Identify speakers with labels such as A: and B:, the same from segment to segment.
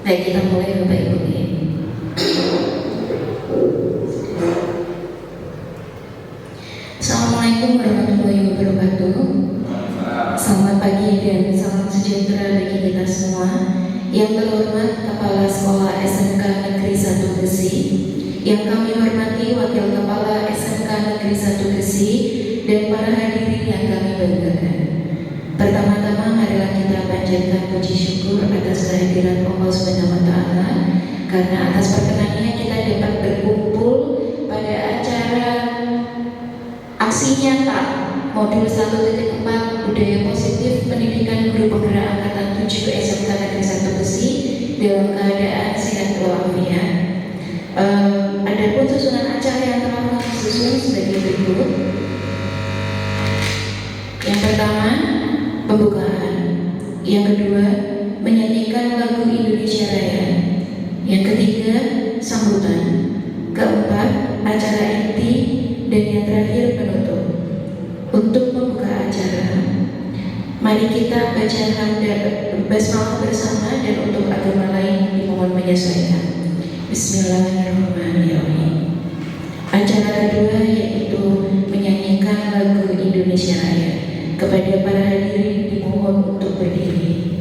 A: Baik, kita mulai Bapak Ibu ya. Assalamualaikum warahmatullahi wabarakatuh. Selamat pagi dan salam sejahtera bagi kita semua. Yang terhormat Kepala Sekolah SMK Negeri 1 Gesi, yang kami hormati Wakil Kepala SMK Negeri 1 Gesi, dan para hadirin yang kami banggakan. Pertama-tama marilah kita panjatkan puji syukur atas kehadiran Allah SWT, karena atas perkenannya kita dapat berkumpul pada acara aksi nyata modul 1.4 budaya positif pendidikan guru penggerak angkatan 7 SMK Negeri 1 Gesi dalam keadaan sehat walafiat. Adapun susunan acara yang telah kami susun sebagai berikut. Yang pertama, pembukaan. Yang kedua, menyanyikan lagu Indonesia Raya. Yang ketiga, sambutan. Keempat, acara inti. Dan yang terakhir, penutup. Untuk membuka acara, mari kita baca hamdalah basmalah bersama, dan untuk agama lain dimohon menyesuaikan. Bismillahirrahmanirrahim. Acara kedua yaitu menyanyikan lagu Indonesia Raya. Kepada para hadirin dimohon untuk berdiri.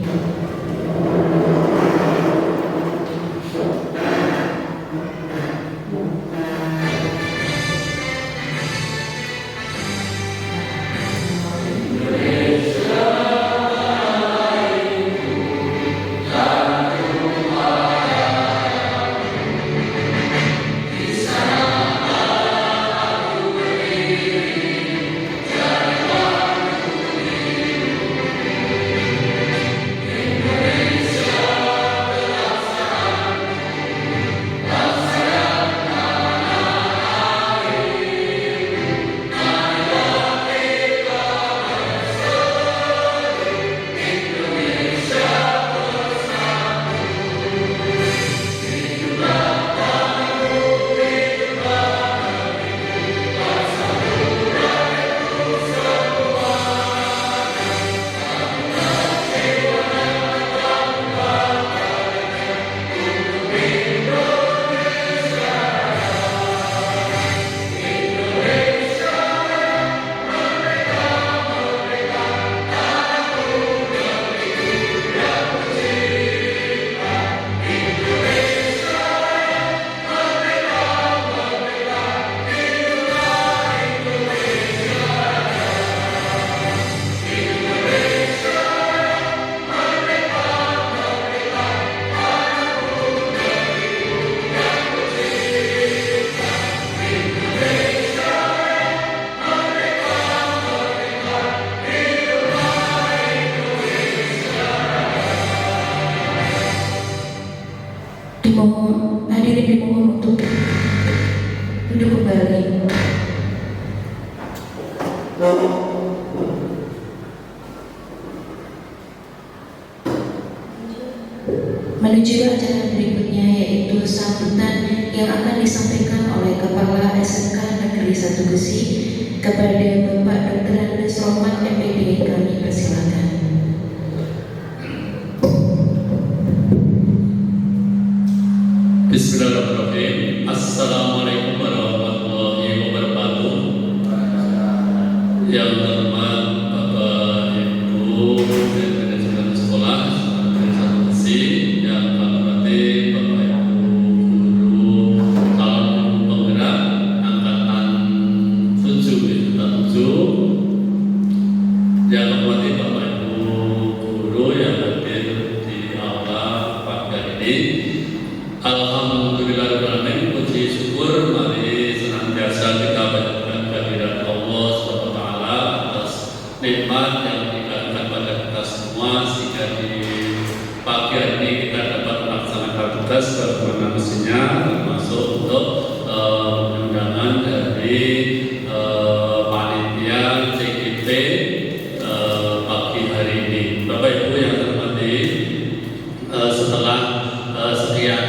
A: Hadirin dimohon untuk duduk kembali. Menuju acara berikutnya yaitu sambutan yang akan disampaikan oleh Kepala SMK Negeri 1 Gesi kepada Bapak Dr. Andes Rohmat MPD. Kami persilakan.
B: Bismillahirrahmanirrahim. Assalamualaikum warahmatullahi wabarakatuh. Yang terhormat Bapak Ibu dan manajemen sekolah Negeri 1 Gesi, yang kami hormati Bapak Ibu guru calon penggerak angkatan 7 yang kami hormati Bapak Ibu guru yang hadir di aula pagi ini. Alhamdulillahirrahmanirrahim, puji syukur mari senantiasa kita panjatkan kehadirat Allah SWT atas nikmat yang diberikan pada kita semua, sehingga di pagi hari ini kita dapat melaksanakan tugas sebagaimana mestinya, termasuk untuk undangan dari panitia CGT pagi hari ini. Bapak Ibu yang terhormati, setelah sekian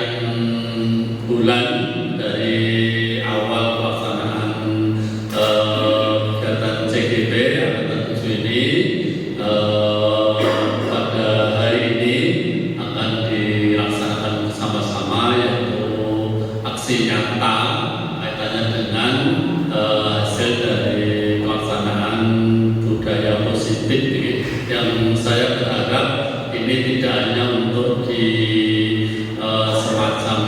B: bulan dari awal pelaksanaan kegiatan CGP angkatan 7 ini, pada hari ini akan dilaksanakan yang saya berharap ini tidak hanya untuk di semacam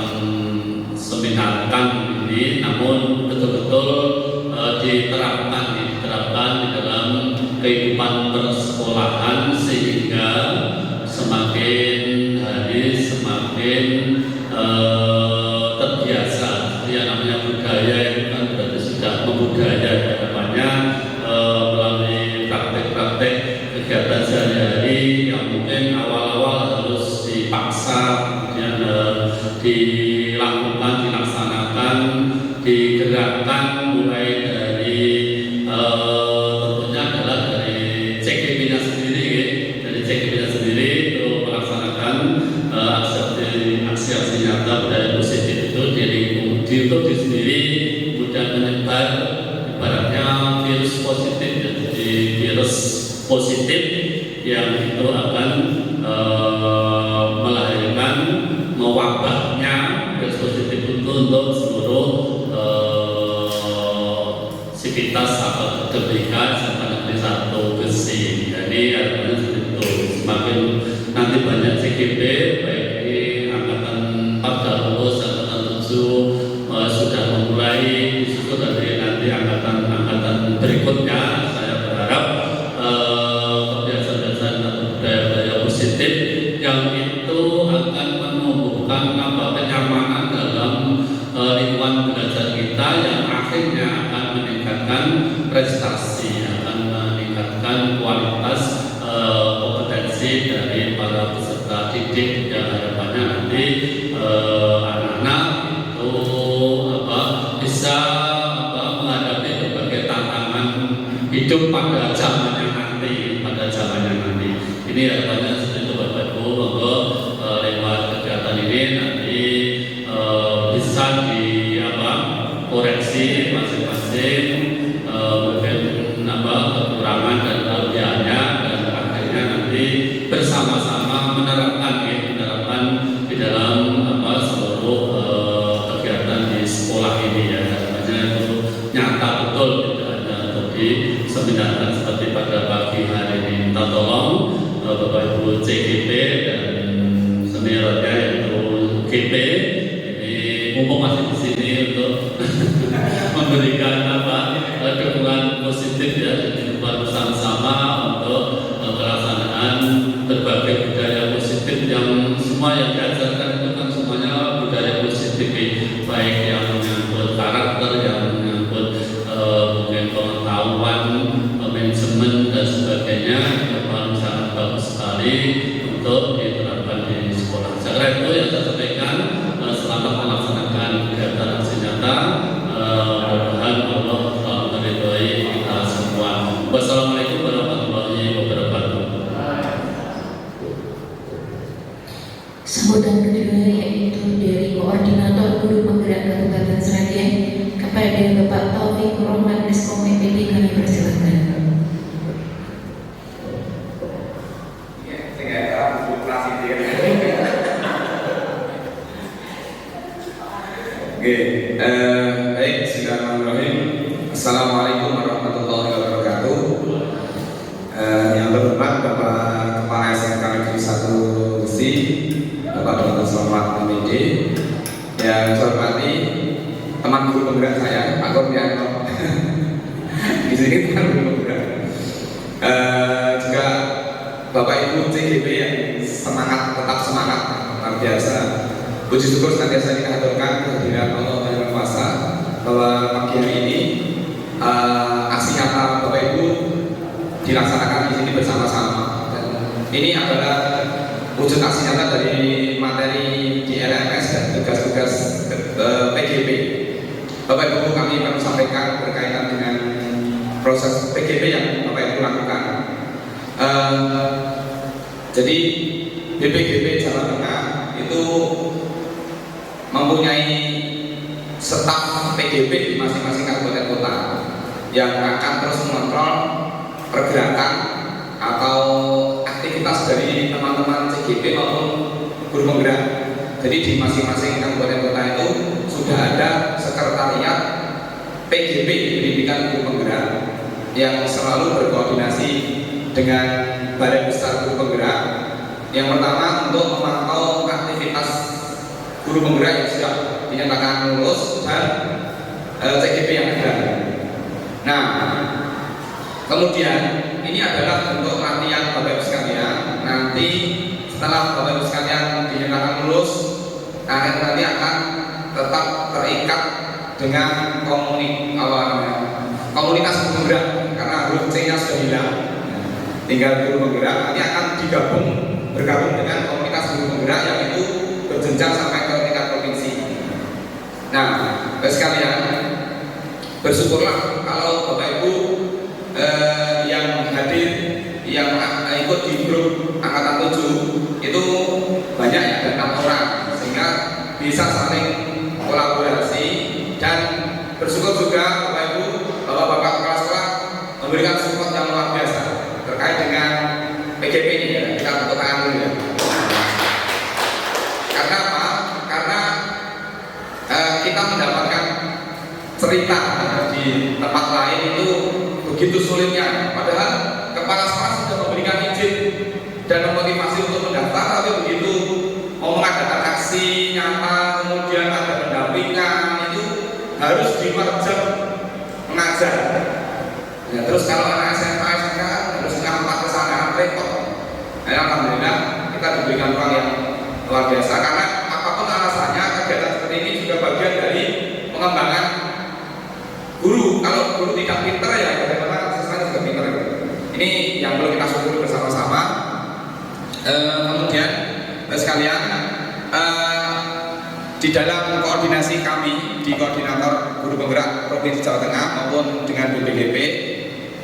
B: seminarkan ini, namun betul-betul diterapkan di dalam kehidupan persekolahan sehingga semakin hari semakin terbiasa. Yang namanya budaya itu kan berarti sudah membudaya harapannya melalui praktek-praktek kegiatan sehari-hari yang mungkin awal-awal harus dipaksa, kemudian dilaksanakan, digerakkan mulai dari tentunya adalah dari CGP-nya sendiri, ya. Dari CGP-nya sendiri untuk melaksanakan aksi-aksi nyata budaya positif itu di untuk diri sendiri, kemudian menyebar ibaratnya virus positif, jadi virus positif yang itu akan melahirkan mewabahnya virus positif itu untuk seluruh sivitas atau kebijakan serta negeri satu besi. Jadi harapannya seperti itu. Semakin nanti banyak CGP baik di angkatan 4 lulus, angkatan 7 sudah memulai disusul dari nanti angkatan berikutnya. Saya berharap kebiasaan-kebiasaan atau budaya-budaya positif yang itu akan menumbuhkan kenyamanan dalam lingkungan belajar kita yang akhirnya akan meningkatkan prestasi, akan meningkatkan kualitas kompetensi dari para peserta didik yang harapannya nanti anak-anak itu bisa menghadapi berbagai tantangan hidup pada zamannya nanti, Ini harapannya seperti itu Bapak Ibu, monggo lewat kegiatan ini nanti bisa koreksi masing-masing mungkin kekurangan dan kelebihannya, dan akhirnya nanti bersama-sama menerapkan di dalam seluruh kegiatan di sekolah ini ya. Harapannya itu nyata betul, tidak hanya untuk diseminarkan seperti pada pagi hari ini. Minta tolong Bapak Ibu CGP dan seniornya yaitu GP ini mumpung masih di sini untuk memberikan dukungan positif ya, dukungan bersama-sama untuk pelaksanaan berbagai budaya positif yang semua yang diajarkan itu kan semuanya budaya positif, baik yang menyangkut karakter, yang menyangkut mungkin pengetahuan, manajemen dan sebagainya. Sangat bagus sekali untuk diterapkan di sekolah. Saya kira itu yang saya sampaikan. Selamat melaksanakan kegiatan aksi nyata. Mudah-mudahan Allah selalu meridhoi kita semua. Wassalamualaikum warahmatullahi wabarakatuh.
A: Sambutan kedua yaitu dari Koordinator Guru Penggerak Kabupaten Sragen kepada Bapak Taufik Rahman Reskom MPD, kami persilakan.
C: Baik, bismillahirrahmanirrahim. Assalamualaikum warahmatullahi wabarakatuh. Yang terhormat Bapak Kepala SMK Negeri 1 Gresik, Bapak Dr. Selamat MD, yang saya hormati teman guru penggerak saya, Pak Kurnianto. Di sini teman guru penggerak. Juga Bapak Ibu CGP yang tetap semangat, luar biasa. Puji syukur senantiasa kita haturkan kehadiran Allah Yang Kuasa bahwa pagi hari ini aksi nyata Bapak Ibu dilaksanakan di sini bersama-sama. Dan ini adalah wujud aksi nyata dari materi di LMS dan tugas-tugas PGP. Bapak Ibu, kami akan sampaikan berkaitan dengan proses PGP yang Bapak Ibu lakukan. Jadi BPGP Jawa Tengah itu mempunyai staf PGP di masing-masing kabupaten kota yang akan terus mengontrol pergerakan atau aktivitas dari teman-teman CGP maupun guru penggerak. Jadi di masing-masing kabupaten kota itu sudah ada sekretariat PGP pendidikan guru penggerak yang selalu berkoordinasi dengan Balai Besar Guru Penggerak. Yang pertama untuk memantau aktivitas guru penggerak yang sudah dinyatakan lulus dan CGP yang ada. Nah, kemudian ini adalah bentuk latihan Bapak Ibu sekalian. Nanti setelah Bapak Ibu sekalian dinyatakan lulus, nanti akan tetap terikat dengan komunitas guru penggerak karena huruf C-nya sudah hilang. Tinggal guru penggerak, nanti akan bergabung dengan komunitas guru penggerak yang itu berjenjang sampai ke tingkat provinsi. Nah, Bapak sekalian, bersyukurlah kalau Bapak Ibu yang hadir, yang ikut di grup angkatan 7 itu banyak ya, ada 6 orang, sehingga bisa saling kolaborasi. Dan bersyukur juga Bapak Ibu, Bapak-bapak kepala sekolah memberikan support yang luar biasa terkait dengan PGP ini ya. Kita tepuk tangan dulu ya. Karena apa? Karena kita mendapatkan cerita di tempat lain itu begitu sulitnya. Padahal kepala sekolah sudah memberikan izin dan memotivasi untuk mendaftar, tapi begitu mau mengadakan aksi nyata, kemudian ada pendampingan, itu harus di luar jam mengajar. Ya, terus kalau anak SMA, SMK harus ngampak ke sana, repot. Nah, alhamdulillah kita diberikan ruang yang luar biasa, karena apapun alasannya kegiatan seperti ini juga bagian dari pengembangan guru. Kalau guru tidak pinter ya bagaimana siswanya juga pinter. Ini yang perlu kita syukuri bersama-sama. Kemudian sekalian, di dalam koordinasi kami di Koordinator Guru Penggerak Provinsi Jawa Tengah maupun dengan BPGP,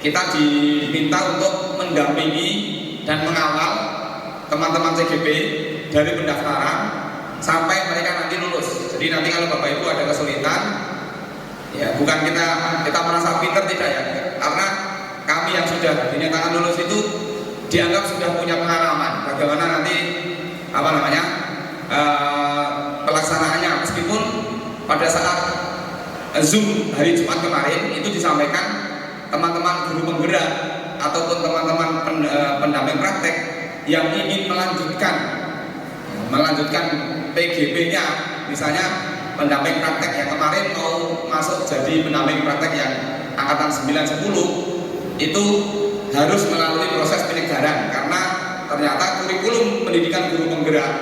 C: kita diminta untuk mendampingi dan mengawal teman-teman CGP dari pendaftaran sampai mereka nanti lulus. Jadi nanti kalau Bapak Ibu ada kesulitan, ya bukan kita merasa pinter, tidak ya, karena kami yang sudah dinyatakan lulus itu dianggap sudah punya pengalaman bagaimana nanti pelaksanaannya. Meskipun pada saat Zoom hari Jumat kemarin itu disampaikan teman-teman guru penggerak ataupun teman-teman pendamping praktek yang ingin melanjutkan PGP-nya, misalnya pendamping praktek yang kemarin mau masuk jadi pendamping praktek yang angkatan 9-10 itu harus melalui proses penyegaran, karena ternyata kurikulum pendidikan guru penggerak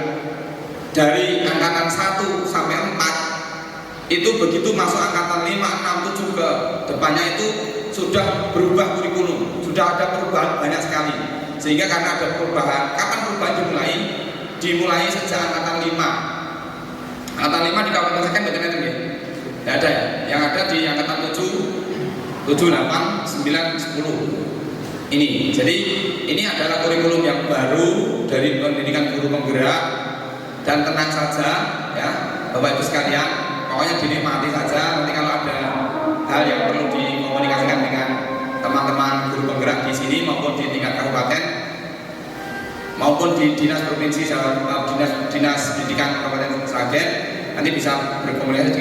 C: dari angkatan 1 sampai 4 itu begitu masuk angkatan 5, 6, 7 ke depannya itu sudah berubah kurikulum, sudah ada perubahan banyak sekali. Sehingga karena ada perubahan, kapan perubahan dimulai sejak angkatan 5. Angkatan 5 di Kabupaten Sragen bagaimana itu ya? Tidak ada ya. Yang ada di angkatan 7, 8, 9, 10. Ini. Jadi ini adalah kurikulum yang baru dari pendidikan guru penggerak, dan tenang saja ya Bapak Ibu sekalian, pokoknya dinikmati saja. Nanti kalau ada hal yang perlu dikomunikasikan dengan teman-teman guru penggerak di sini maupun di tingkat kabupaten maupun di dinas provinsi, dinas pendidikan Kabupaten Sragen, nanti bisa berkomunikasi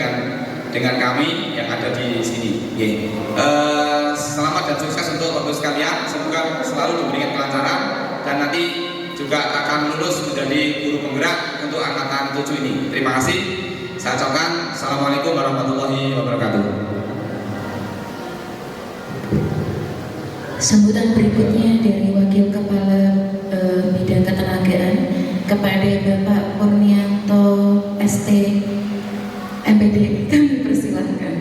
C: dengan kami yang ada di sini. Selamat dan sukses untuk Bapak sekalian. Semoga selalu diberikan kelancaran dan nanti juga akan lulus menjadi guru penggerak untuk angkatan 7 ini. Terima kasih. Saya ucapkan Assalamualaikum warahmatullahi wabarakatuh.
A: Sambutan berikutnya dari Wakil Kepala Bidang Ketenagaan kepada Bapak Purnianto ST MPD, kami persilahkan.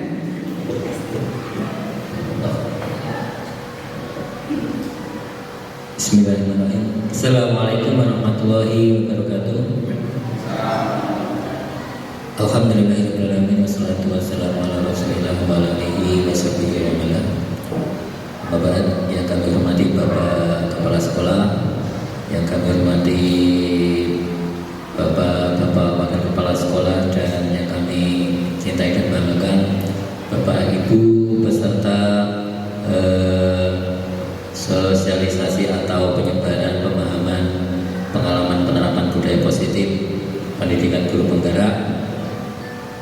D: Bismillahirrahmanirrahim. Assalamualaikum warahmatullahi wabarakatuh. Alhamdulillahirrahmanirrahim. Wassalatu wassalamu ala rasulillah wa ala alihi wa sahbihi wa man Bapak yang kami hormati Bapak Kepala Sekolah, yang kami hormati Bapak Wakil Kepala Sekolah, dan yang kami cintai dan banggakan Bapak Ibu beserta sosialisasi atau penyebaran pemahaman pengalaman penerapan budaya positif pendidikan guru penggerak,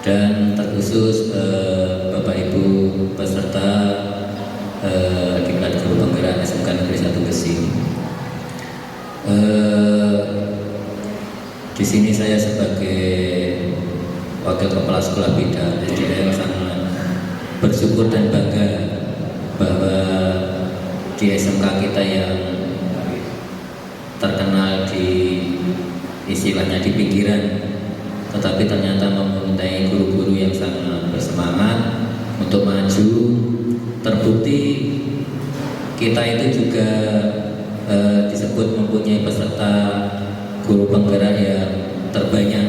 D: dan terkhusus Bapak Ibu peserta Diklat Guru Penggerak SMK Negeri 1 Gresik. Di sini saya sebagai wakil kepala sekolah bidang SDM sangat bersyukur dan bangga bahwa di SMK kita yang terkenal di istilahnya di pinggiran, tetapi ternyata mempunyai guru-guru yang sangat bersemangat untuk maju. Terbukti kita itu juga disebut mempunyai peserta guru penggerak yang terbanyak,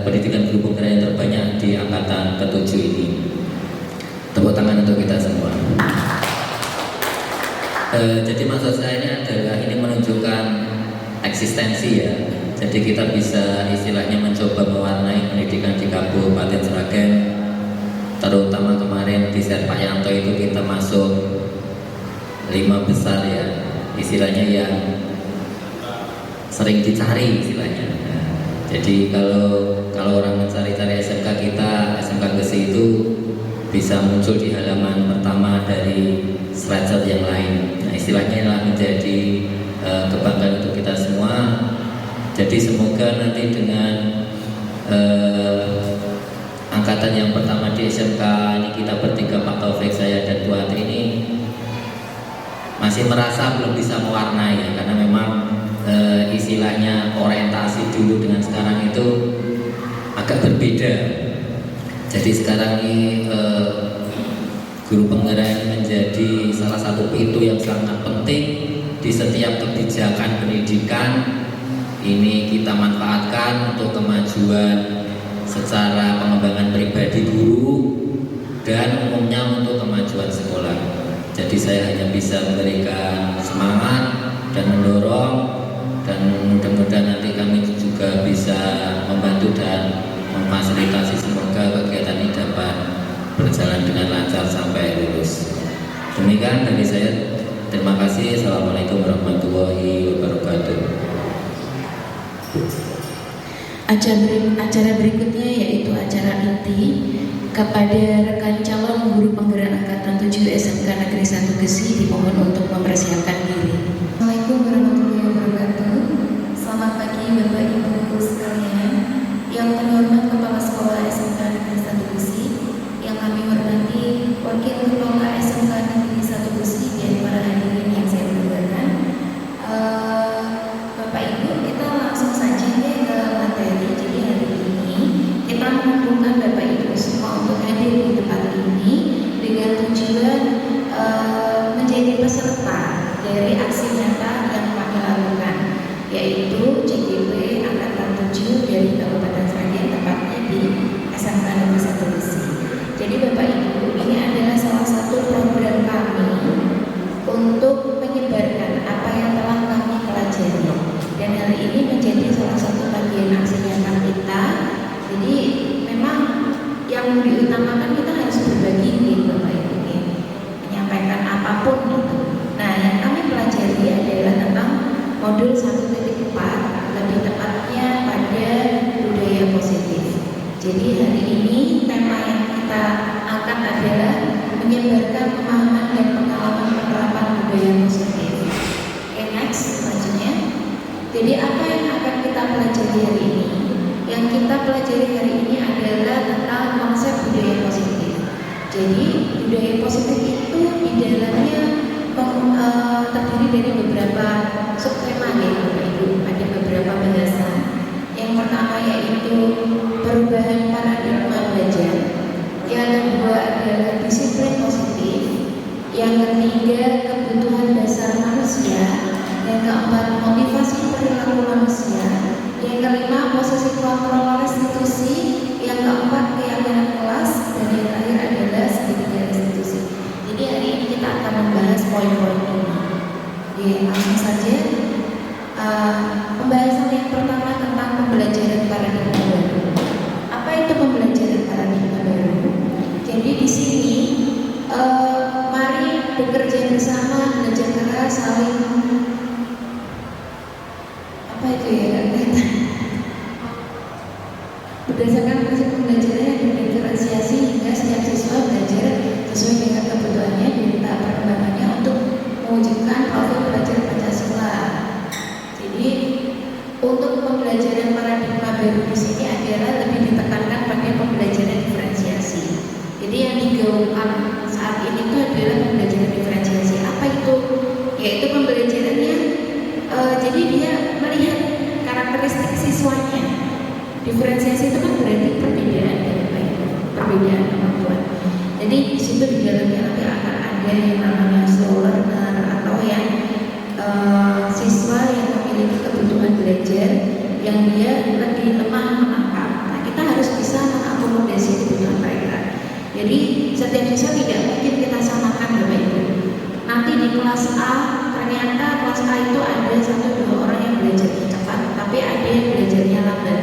D: pendidikan guru penggerak yang terbanyak di angkatan ke-7 ini. Tepuk tangan untuk kita semua. Jadi maksud saya ini adalah ini menunjukkan eksistensi ya. Jadi kita bisa istilahnya mencoba mewarnai pendidikan di Kabupaten Sragen. Terutama kemarin di Serpak Yanto itu kita masuk 5 besar ya, istilahnya yang sering dicari istilahnya. Jadi kalau orang mencari-cari SMK kita, SMK Gesi itu bisa muncul di halaman pertama dari slide yang lain. Nah, istilahnya adalah menjadi kebanggaan untuk kita semua. Jadi semoga nanti dengan angkatan yang pertama di SMK ini kita bertiga, Pak Taufik, saya dan Bu Ati ini masih merasa belum bisa mewarnai ya, karena memang istilahnya orientasi dulu dengan sekarang itu agak berbeda. Jadi sekarang ini guru penggerak menjadi salah satu pintu yang sangat penting di setiap kebijakan pendidikan. Ini kita manfaatkan untuk kemajuan secara pengembangan pribadi guru dan umumnya untuk kemajuan sekolah. Jadi saya hanya bisa memberikan semangat dan mendorong, dan mudah-mudahan nanti kami juga bisa membantu dan memfasilitasi semoga kegiatan ini dapat berjalan dengan lancar sampai lulus. Demikian dari saya. Terima kasih. Assalamualaikum warahmatullahi wabarakatuh.
A: Acara berikutnya yaitu acara inti kepada rekan calon guru penggerak angkatan 7 SMK Negeri 1 Gesi dimohon untuk mempersiapkan diri.
E: Assalamualaikum warahmatullahi wabarakatuh. Selamat pagi Bapak Ibu sekalian. Yang terhormat Kepala Sekolah SMK Negeri 1 Gesi, yang kami hormati Wakil Kepala SMK Negeri 1 Gesi dan para hadirin yang saya banggakan. Bapak Ibu, kita langsung saja ke materi. Jadi hari ini kita mengumpulkan Bapak Ibu semua untuk hadir di tempat ini dengan tujuan menjadi peserta dari aksi nyata yang kami lakukan, yaitu CGP angkatan 7 dari Kabupaten Sragen, tepatnya di SMK Negeri 1 Gesi. Jadi Bapak Ibu, ini adalah salah satu program kami untuk menyebarkan apa yang telah kami pelajari, dan hari ini menjadi salah satu bagian aksi nyata kita. Jadi memang yang diutamakan kita harus berbagi nih Bapak Ibu, menyampaikan apapun itu. Nah, yang kami pelajari adalah tentang modul 1.4, lebih tepatnya pada budaya positif. Jadi hari ini tema yang kita angkat adalah menyebarkan pemahaman dan pengalaman penerapan budaya positif. Oke, next selanjutnya. Jadi apa yang akan kita pelajari hari ini? Yang kita pelajari hari ini adalah tentang konsep budaya positif. Jadi budaya positif itu di dalamnya terdiri dari beberapa subtema ya Bapak Ibu. Ada beberapa bahasan. Yang pertama yaitu perubahan paradigma belajar. Yang kedua adalah disiplin positif. Yang ketiga kebutuhan dasar manusia. Yang keempat motivasi perilaku manusia. Yang kelima posisi kontrol restitusi. Yang keempat keyakinan kelas. Dan yang terakhir adalah segitiga restitusi. Jadi hari ini kita akan membahas poin-poin ini. Oke, langsung saja. Pembahasan yang pertama tentang pembelajaran paradigma baru. Apa itu pembelajaran paradigma baru? Jadi di sini mari bekerja bersama, belajar keras, saling apa itu ya? Berdasarkan prinsip pembelajaran yang berdiferensiasi hingga setiap siswa belajar sesuai dengan kebutuhannya dan tahap perkembangannya untuk mewujudkan profil pelajar Pancasila. Baru di sini adalah lebih ditekankan pada pembelajaran diferensiasi. Jadi yang digaungkan saat ini itu adalah pembelajaran diferensiasi. Apa itu? Yaitu pembelajarannya, jadi dia melihat karakteristik siswanya. Diferensiasi itu kan berarti perbedaan, perbedaan kemampuan. Jadi di situ di dalamnya nanti akan ada yang namanya slow learner atau yang siswa yang memiliki kebutuhan belajar yang dia lebih lemah menangkap. Nah, kita harus bisa mengakomodasi kebutuhan mereka. Jadi setiap siswa tidak mungkin kita samakan Bapak Ibu. Nanti di kelas A ternyata kelas A itu ada 1-2 orang yang belajarnya cepat, tapi ada yang belajarnya lambat.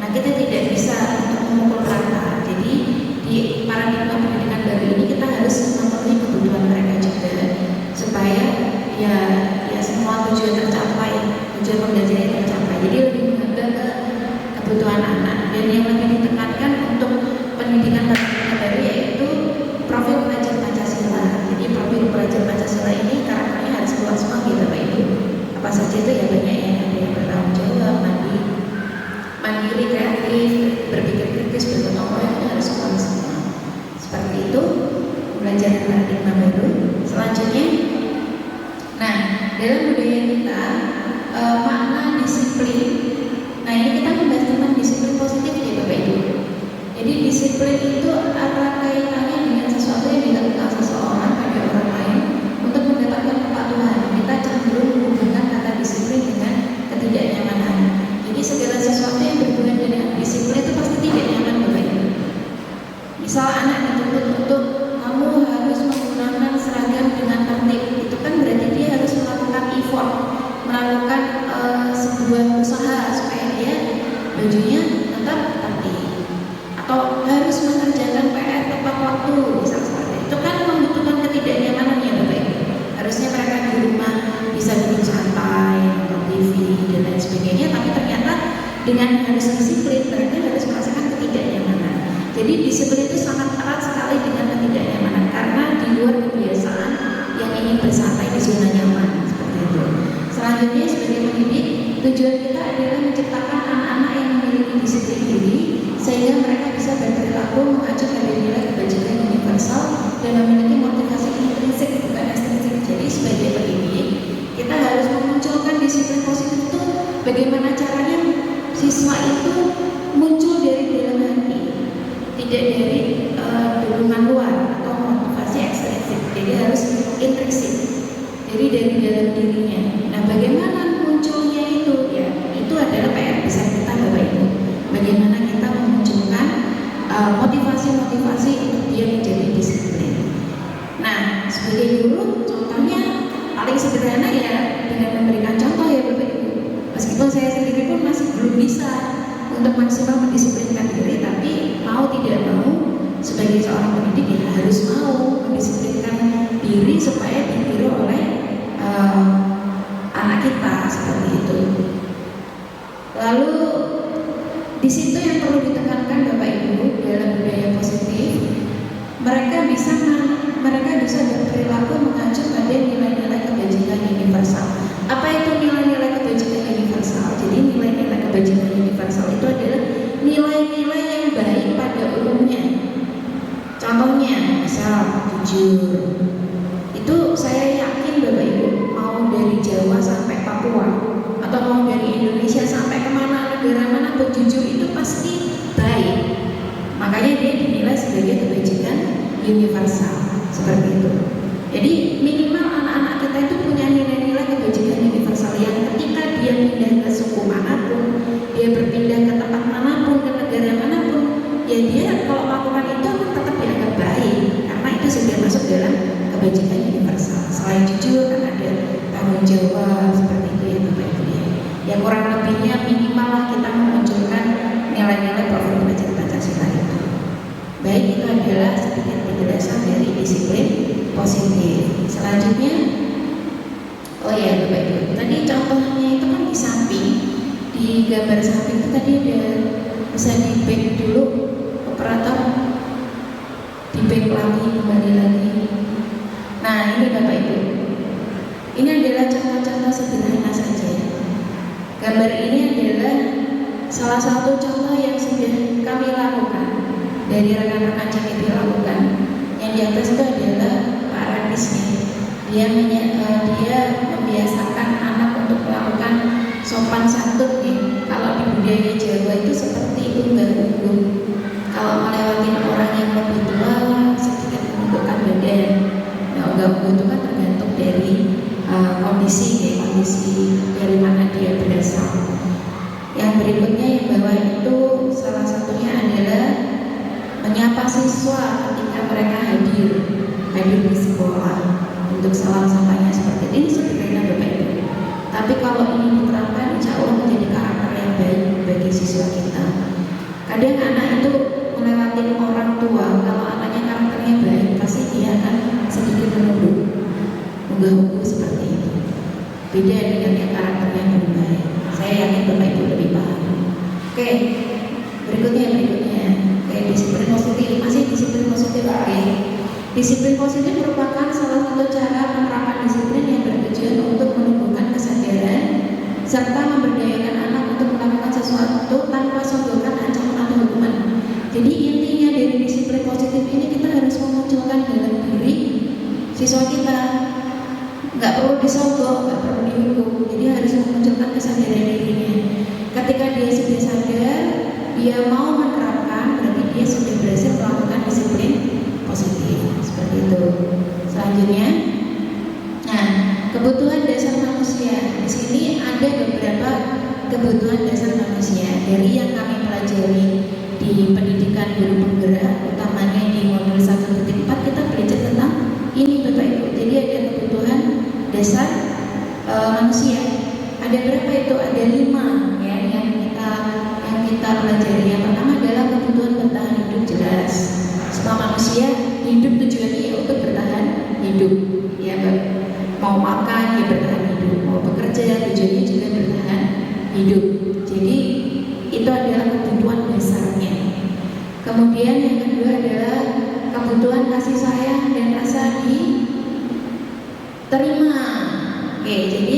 E: Nah, kita tidak bisa untuk memukul rata. Jadi di paradigma pendidikan baru ini kita harus memenuhi kebutuhan mereka juga supaya ya semua tujuan tercapai, tujuan pembelajaran tercapai. Jadi lebih mengambil ke kebutuhan anak, dan yang lebih ditekankan untuk pendidikan baru yaitu profil pelajar Pancasila. Jadi profil pelajar Pancasila ini karakternya harus kuat semua gitu Bapak Ibu. Apa saja itu ya banyak yang ada yang bertanggung jawab, mandiri, kreatif, berpikir kritis, bergotong royong, itu harus kuat semua. Seperti itu belajar paradigma baru. Selanjutnya, nah dalam budaya kita makna disiplin. Nah ini kita membahas tentang disiplin positif ya Bapak Ibu. Jadi disiplin itu erat kaitannya dengan sesuatu yang dilakukan seseorang pada orang lain untuk mendapatkan kepatuhan. Kita cenderung menghubungkan kata disiplin dengan ketidaknyamanan. Jadi segala sesuatu yang berhubungan dengan disiplin itu pasti tidak nyaman Bapak Ibu. Misal anak dituntut untuk kamu harus menggunakan seragam dengan tertib, itu kan berarti dia harus melakukan effort, melakukan sebuah usaha supaya dia bajunya tetap tertib, atau harus mengerjakan PR tepat waktu, misalnya seperti itu kan membutuhkan ketidaknyamanan ya Bapak Ibu. Harusnya mereka di rumah bisa duduk santai, nonton TV dan lain sebagainya, tapi ternyata dengan harus disiplin mereka harus merasakan ketidaknyamanan. Jadi disiplin itu sangat erat sekali dengan ketidaknyamanan karena di luar kebiasaan yang ingin bersantai di zona nyaman seperti itu. Selanjutnya sebagai pendidik, tujuan kita adalah menciptakan anak-anak yang memiliki disiplin diri sehingga mereka bisa berperilaku mengacu pada nilai kebajikan universal dan memiliki motivasi intrinsik bukan ekstrinsik. Jadi sebagai pendidik kita harus memunculkan disiplin positif itu bagaimana caranya siswa itu muncul dari dalam hati, tidak dari dukungan luar atau motivasi ekstrinsik. Jadi harus intrinsik, jadi dari dalam dirinya. Nah bagaimana munculnya itu? Ya itu adalah PR besar kita Bapak Ibu. Bagaimana kita memunculkan motivasi-motivasi untuk dia menjadi disiplin. Nah sebagai guru contohnya paling sederhana ya dengan memberikan contoh ya Bapak Ibu. Meskipun saya sendiri pun masih belum bisa untuk maksimal mendisiplinkan diri, tapi mau tidak mau sebagai seorang pendidik ya harus mau mendisiplinkan diri supaya ditiru oleh anak kita seperti itu. Lalu di situ yang perlu ditekankan Bapak Ibu dalam budaya positif, mereka bisa berperilaku mengacu pada nilai-nilai kebajikan universal. Apa itu nilai-nilai kebajikan universal? Jadi nilai-nilai kebajikan universal itu adalah nilai-nilai yang baik pada umumnya. Contohnya, misal jujur. Itu saya yakin Bapak Ibu mau dari Jawa sampai Papua atau mau dari Indonesia sampai kemana negara mana pun jujur itu pasti baik. Makanya dia dinilai sebagai kebajikan universal seperti itu. Jadi minimal anak-anak kita itu punya nilai-nilai kebajikan universal yang ketika dia pindah ke suku manapun, dia berpindah ke tempat manapun, ke negara manapun, ya dia kalau melakukan itu tetap dianggap baik karena itu sudah masuk dalam kebajikan universal. Selain jujur kan ada tanggung jawab seperti itu ya Bapak Ibu ya. Ya kurang lebihnya minimal lah kita memunculkan nilai-nilai profil pelajar Pancasila itu. Baik, itu adalah sedikit penjelasan dari disiplin positif. Selanjutnya, oh ya Bapak Ibu, tadi contohnya itu kan di samping, di gambar samping itu tadi ada bisa di back dulu operator, di back lagi kembali lagi. Nah ini Bapak Ibu, ini adalah contoh-contoh sederhana saja. Gambar ini adalah salah satu contoh yang sudah kami lakukan dari rekan-rekan CPP lakukan yang di atas itu adalah Pak Radisnya. Dia membiasakan anak untuk melakukan sopan santun nih. Kalau di budaya Jawa itu seperti unggah-ungguh. Kalau melewati orang yang lebih tua, sedikit menundukkan badan. Nah, unggah-ungguh itu kan tergantung dari kondisi dari mana dia berasal. Yang berikutnya yang bawah itu salah satunya adalah menyapa siswa ketika mereka hadir di sekolah. Untuk salam sapanya seperti ini sederhana Bapak Ibu. Tapi kalau ini diterapkan, insya Allah menjadi karakter yang baik bagi siswa kita. Kadang anak itu melewati orang tua, kalau anaknya karakternya baik, pasti dia akan sedikit menunduk, unggah-ungguh seperti itu. Beda dengan yang karakternya belum baik. Saya yakin Bapak Ibu lebih paham. Oke, berikutnya. Oke, disiplin positif, masih disiplin positif. Oke. Disiplin positif merupakan salah satu cara penerapan disiplin yang bertujuan untuk menumbuhkan kesadaran serta memberdayakan anak untuk melakukan sesuatu tanpa sodorkan ancaman atau hukuman. Jadi intinya dari disiplin positif ini kita harus memunculkan dalam diri siswa kita. Nggak perlu disogok, nggak perlu dihukum. Jadi harus memunculkan kesadaran dirinya. Ketika dia sudah sadar, dia mau menerapkan, berarti dia sudah berhasil melakukan disiplin positif. Seperti itu. Selanjutnya, nah, kebutuhan dasar manusia. Di sini ada beberapa kebutuhan dasar manusia dari yang kami pelajari di pendidikan guru penggerak, utamanya di modul 1.4 kita belajar tentang ini Bapak Ibu. Jadi ada kebutuhan dasar manusia. Ada berapa itu? Ada 5 ya yang kita pelajari. Yang pertama adalah kebutuhan bertahan hidup jelas. Semua manusia hidup tujuannya untuk bertahan hidup. Ya, mau makan ya bertahan hidup, mau bekerja tujuannya juga bertahan hidup. Jadi itu adalah kebutuhan dasarnya. Kemudian yang kedua adalah kebutuhan kasih sayang dan rasa diterima. Oke, jadi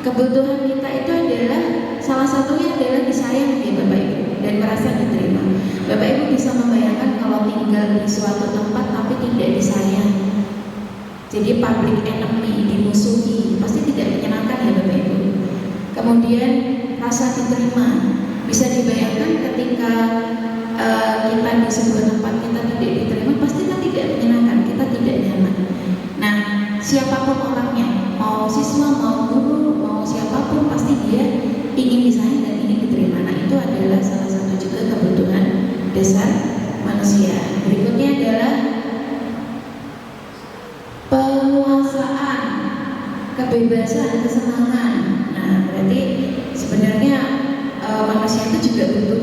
E: kebutuhan kita itu adalah salah satunya adalah disayang ya Bapak Ibu dan merasa diterima. Bapak Ibu bisa membayangkan kalau tinggal di suatu tempat tapi tidak disayang, jadi public enemy, dimusuhi, pasti tidak menyenangkan ya Bapak Ibu. Kemudian rasa diterima, bisa dibayangkan ketika kita di sebuah tempat kita tidak diterima, pasti kan tidak menyenangkan, kita tidak nyaman. Nah, siapapun orangnya, mau siswa, mau guru, mau siapapun, pasti dia ingin disayang dan ingin diterima. Nah, itu adalah salah satu juga kebutuhan dasar manusia. Berikutnya adalah penguasaan, kebebasan, kesenangan. Nah, berarti sebenarnya manusia itu juga butuh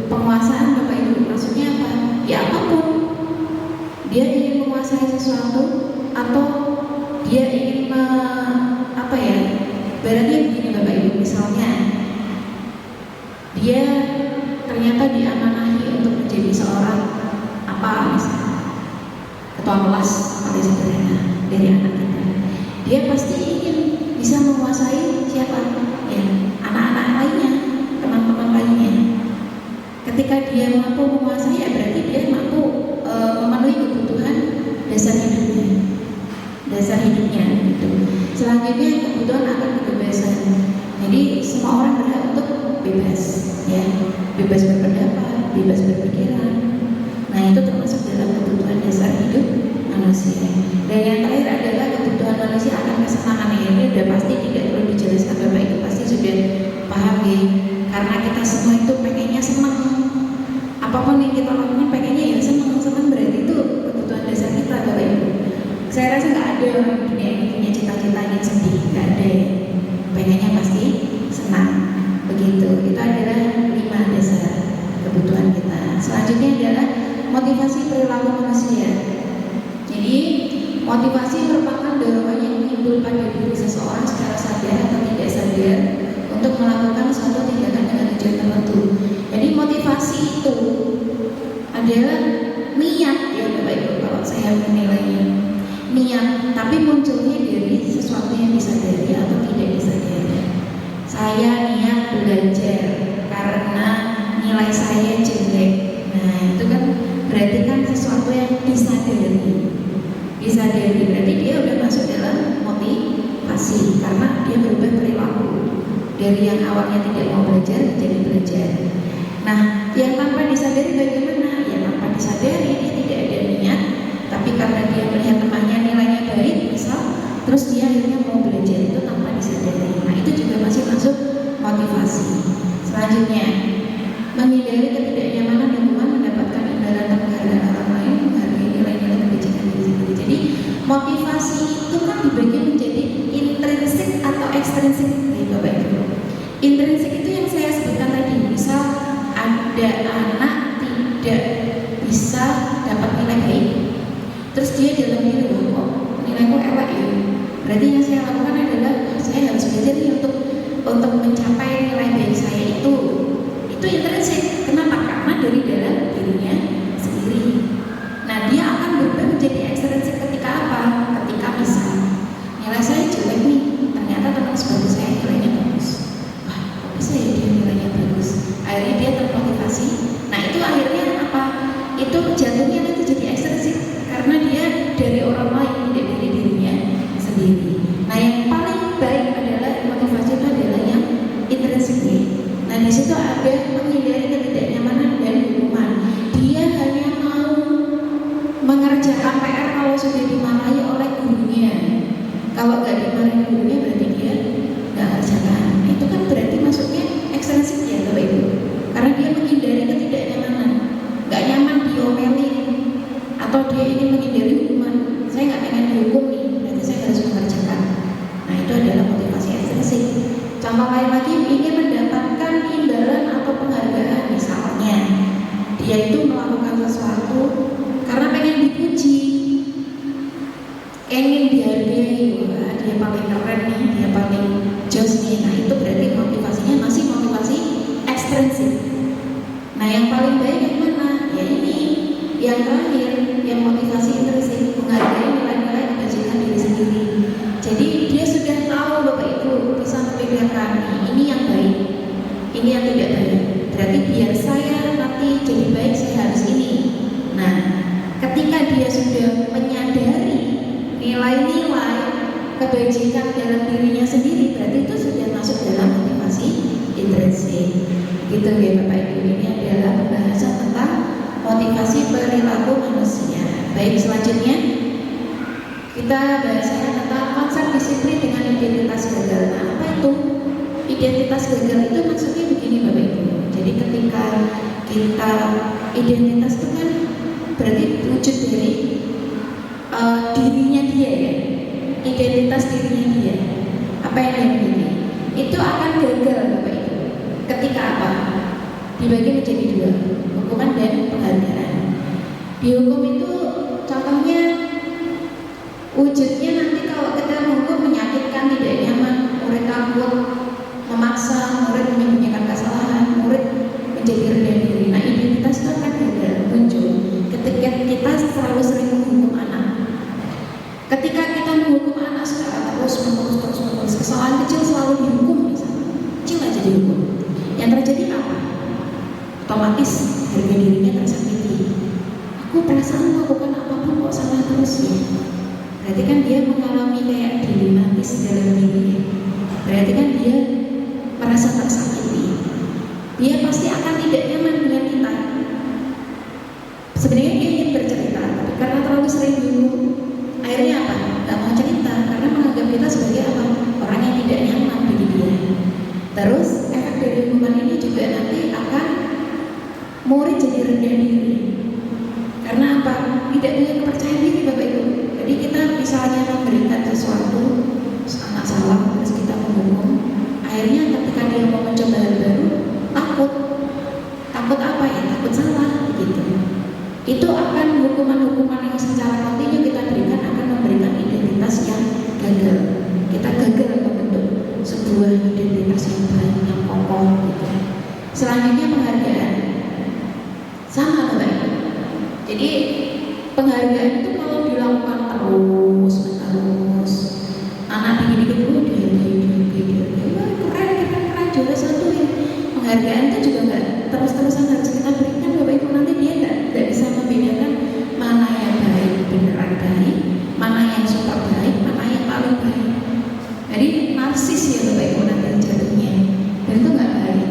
E: penguasaan Bapak Ibu. Maksudnya apa? Ya apapun. Dia ingin menguasai sesuatu atau dia ingin berarti begini Bapak Ibu, misalnya dia ternyata diamanahi untuk menjadi seorang misalnya ketua kelas paling sederhana dari anak kita. Dia pasti ingin bisa menguasai siapa? Ya, anak-anak lainnya, teman-teman lainnya. Ketika dia mampu menguasai, ya berarti dia mampu memenuhi kebutuhan dasar hidupnya gitu. Selanjutnya kebutuhan akan kebebasan. Jadi semua orang berhak untuk bebas, ya, bebas berpendapat, bebas berpikiran. Nah, itu termasuk dalam kebutuhan dasar hidup manusia. Dan yang terakhir adalah kebutuhan manusia akan kesenangan. Ini udah pasti tidak perlu dijelaskan Bapak Ibu pasti sudah paham ya. Karena kita semua itu pengennya senang. Apapun yang kita lakukan pengennya ya senang berarti itu kebutuhan dasar kita Bapak Ibu. Saya rasa nggak ada orang di dunia ini punya cita-cita yang sedih, nggak ada ya. Pengennya pasti senang. Begitu. Itu adalah 5 dasar kebutuhan kita. Selanjutnya adalah motivasi perilaku manusia. Jadi motivasi merupakan dorongan yang timbul pada diri seseorang secara sadar atau tidak sadar untuk melakukan suatu tindakan dengan tujuan tertentu. Jadi motivasi itu adalah niat ya Bapak Ibu, kalau saya menilainya niat, tapi munculnya dari sesuatu yang disadari atau tidak disadari. Saya niat belajar karena nilai saya jelek. Nah itu kan berarti kan sesuatu yang disadari berarti dia udah masuk dalam motivasi karena dia berubah perilaku dari yang awalnya tidak mau belajar menjadi belajar. Nah yang tanpa disadari bagaimana? Ya tanpa disadari dia tidak ada niat, tapi karena dia melihat temannya nilainya baik misal, terus dia akhirnya mau belajar, itu tanpa disadari. Nah itu juga masih masuk motivasi. Selanjutnya, menghindari ketidaknyamanan lingkungan, mendapatkan imbalan atau penghargaan orang lain, menghargai nilai-nilai kebijakan diri sendiri. Jadi motivasi itu kan dibagi menjadi intrinsik atau ekstrinsik, Bapak Ibu. Intrinsik itu yang saya sebutkan tadi, misal ada anak tidak bisa dapat nilai baik, terus dia dalam diri kok nilaiku elek ya. Berarti yang saya lakukan adalah saya harus belajar nih untuk mencapai nilai baik saya itu intrinsik. Kenapa? Karena dari dalam dirinya sendiri. Nah dia akan berubah menjadi ekstrinsik ketika apa? Ketika misal nilai saya jelek nih, ternyata teman sebagus saya nilainya bagus. Wah, kok bisa ya dia nilainya bagus? Akhirnya dia termotivasi. Nah itu akhirnya apa? Itu jatuhnya nanti jadi ekstrinsik karena dia dari orang lain, tidak dari dirinya sendiri. Nah yang paling baik adalah motivasi itu adalah yang intrinsik. Nah di situ ada menghindari ketidaknyamanan dan hukuman. Dia hanya mau mengerjakan PR kalau sudah dimarahi oleh gurunya. Kalau nggak dimarahi gurunya berarti dia nggak kerjakan. Nah, itu kan berarti masuknya ekstrinsik ya Bapak Ibu. Karena dia menghindari ketidaknyamanan, nggak nyaman diomelin, atau dia ingin menghindari hukuman. Saya nggak pengen dihukum nih, berarti saya harus mengerjakan. Nah itu adalah motivasi ekstrinsik. Contoh lain lagi, ingin mendapatkan imbalan atau penghargaan, misalnya dia itu melakukan sesuatu karena pengen dipuji, ingin dihargai, wah dia paling keren nih, dia paling jos nih. Nah itu berarti motivasinya masih motivasi ekstrinsik. Nah yang paling baik yang mana? Ya ini yang terakhir, yang motivasi intrinsik, menghargai nilai-nilai kebajikan diri sendiri. Jadi dia sudah tahu Bapak Ibu bisa membedakan ini yang baik, ini yang tidak baik. Berarti biar saya nanti jadi baik saya harus ini. Nah ketika dia sudah menyadari nilai-nilai kebajikan dalam dirinya sendiri, berarti itu sudah masuk dalam motivasi intrinsik. Gitu ya Bapak Ibu, ini adalah pembahasan tentang motivasi perilaku manusia. Baik, selanjutnya kita bahas tentang konsep disiplin dengan identitas gagal. Nah, apa itu? Identitas gagal itu maksudnya begini Bapak Ibu. Jadi ketika kita identitas itu kan berarti wujud dari dirinya dia ya. Identitas dirinya dia. Apa yang dia miliki? Itu akan gagal Bapak Ibu. Ketika apa? Dibagi menjadi dua, hukuman dan penghargaan. Di hukum itu contohnya wujudnya nanti kalau kita menghukum menyakitkan, tidak nyaman, murid takut, memaksa, murid menyembunyikan kesalahan, murid menjadi rendah diri. Nah identitas itu akan gagal muncul ketika kita selalu sering menghukum anak. Ketika kita menghukum anak secara terus menerus, kesalahan kecil selalu dihukum, misalnya kecil aja dihukum. Yang terjadi apa? Otomatis harga dirinya tersakiti. Aku perasaan melakukan apapun kok salah terus ya. Berarti kan dia mengalami kayak dilematis dalam dirinya. Berarti kan dia merasa tersakiti. Dia pasti akan tidak nyaman dengan kita. Sebenarnya dia ingin bercerita, tapi karena terlalu sering dihukum, akhirnya apa? Gak mau cerita karena menganggap kita sebagai apa? Orang yang tidak nyaman bagi dia. Terus efek dari hukuman ini juga nanti akan murid jadi rendah diri. Karena apa? Tidak punya kepercayaan diri Bapak Ibu. Jadi kita misalnya memberikan sesuatu, anak salah, terus kita menghukum. Akhirnya ketika dia mau mencoba hal baru, takut. Takut apa ya? Takut salah, begitu. Itu akan hukuman-hukuman yang secara kontinu kita berikan akan memberikan identitas yang gagal. Kita gagal membentuk sebuah identitas yang baik, yang kokoh, gitu. Selanjutnya penghargaan. Sama Bapak Ibu. Jadi penghargaan itu kalau dilakukan terus menerus, anak dikit-dikit dihargai, wah keren juara satu ya, penghargaan itu juga nggak terus-terusan harus kita berikan Bapak Ibu, nanti dia nggak bisa membedakan mana yang baik, beneran baik, mana yang super baik, mana yang paling baik. Jadi narsis ya Bapak Ibu nanti jatuhnya, dan itu nggak baik.